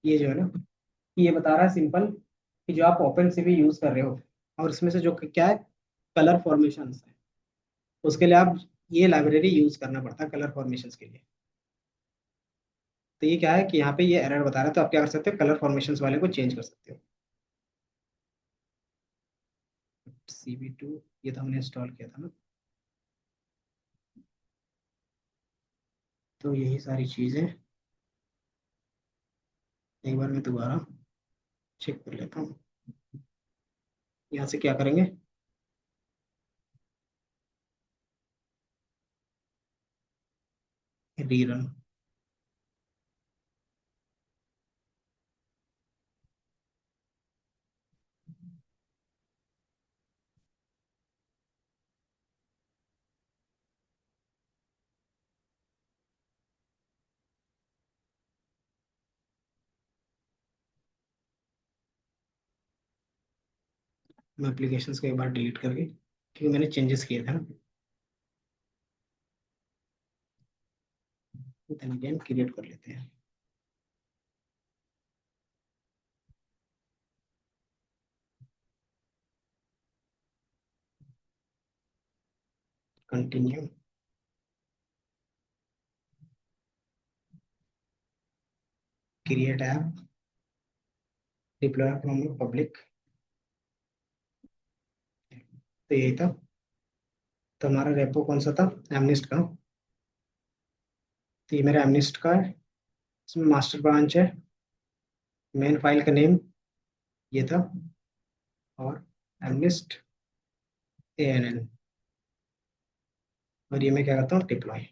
ये जो है ना, ये बता रहा है सिंपल कि जो आप ओपन सी भी यूज कर रहे हो और इसमें से जो क्या है, कलर फॉर्मेशन है, उसके लिए आप ये लाइब्रेरी यूज करना पड़ता है कलर फॉर्मेशन के लिए। तो ये क्या है कि यहाँ पे ये एरर बता रहा है, तो आप क्या कर सकते हो, कलर फॉर्मेशन वाले को चेंज कर सकते हो। CB2, ये तो हमने इंस्टॉल किया था ना। तो यही सारी चीज़ें एक बार मैं दोबारा चेक कर लेता हूँ। यहाँ से क्या करेंगे, रीरन। मैं एप्लीकेशंस को एक बार डिलीट करके, क्योंकि मैंने चेंजेस किए थे ना, देन अगेन क्रिएट कर लेते हैं। Continue, create app, deploy from public. तो यही था। तो हमारा रेपो कौन सा था, एमनिस्ट का। तो ये मेरा एमनिस्ट का है, इसमें मास्टर ब्रांच है, मेन फाइल का नेम ये था, और एमनिस्ट ANN, और ये मैं क्या करता हूँ, डिप्लॉय।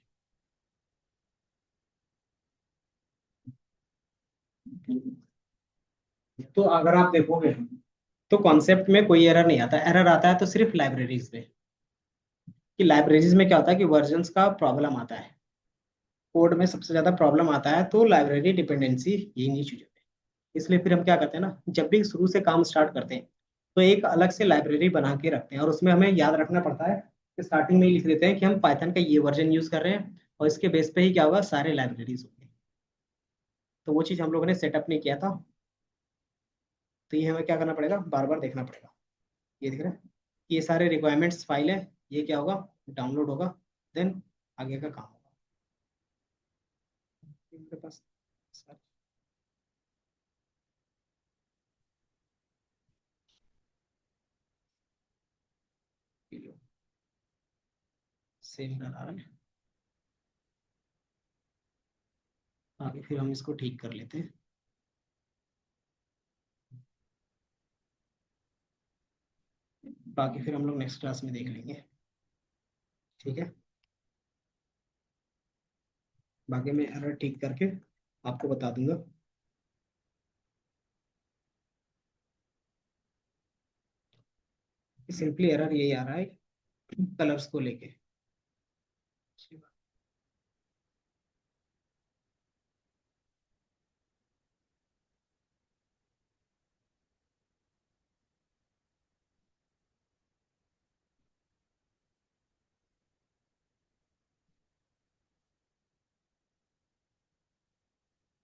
तो अगर आप देखोगे तो कॉन्सेप्ट में कोई एरर नहीं आता, एरर आता है तो सिर्फ लाइब्रेरीज में। कि लाइब्रेरीज में क्या होता है कि वर्जन्स का प्रॉब्लम आता है, कोड में सबसे ज्यादा प्रॉब्लम आता है, तो लाइब्रेरी डिपेंडेंसी यही चीज होती है। इसलिए फिर हम क्या करते हैं ना, जब भी शुरू से काम स्टार्ट करते हैं तो एक अलग से लाइब्रेरी बना के रखते हैं, और उसमें हमें याद रखना पड़ता है कि स्टार्टिंग में ही लिख देते हैं कि हम पाइथन का ये वर्जन यूज कर रहे हैं, और इसके बेस पे ही क्या होगा, सारे लाइब्रेरीज होंगे। तो वो चीज़ हम लोगों ने सेटअप नहीं किया था, तो ये हमें क्या करना पड़ेगा, बार बार देखना पड़ेगा। ये दिख रहा है, ये सारे रिक्वायरमेंट्स फाइल है, ये क्या होगा, डाउनलोड होगा, देन आगे का काम होगा। मेरे पास सेव करा है, आगे फिर हम इसको ठीक कर लेते हैं। बाकी फिर हम लोग नेक्स्ट क्लास में देख लेंगे, ठीक है। बाकी मैं एरर ठीक करके आपको बता दूंगा। सिंपली एरर यही आ रहा है कलर्स को लेके।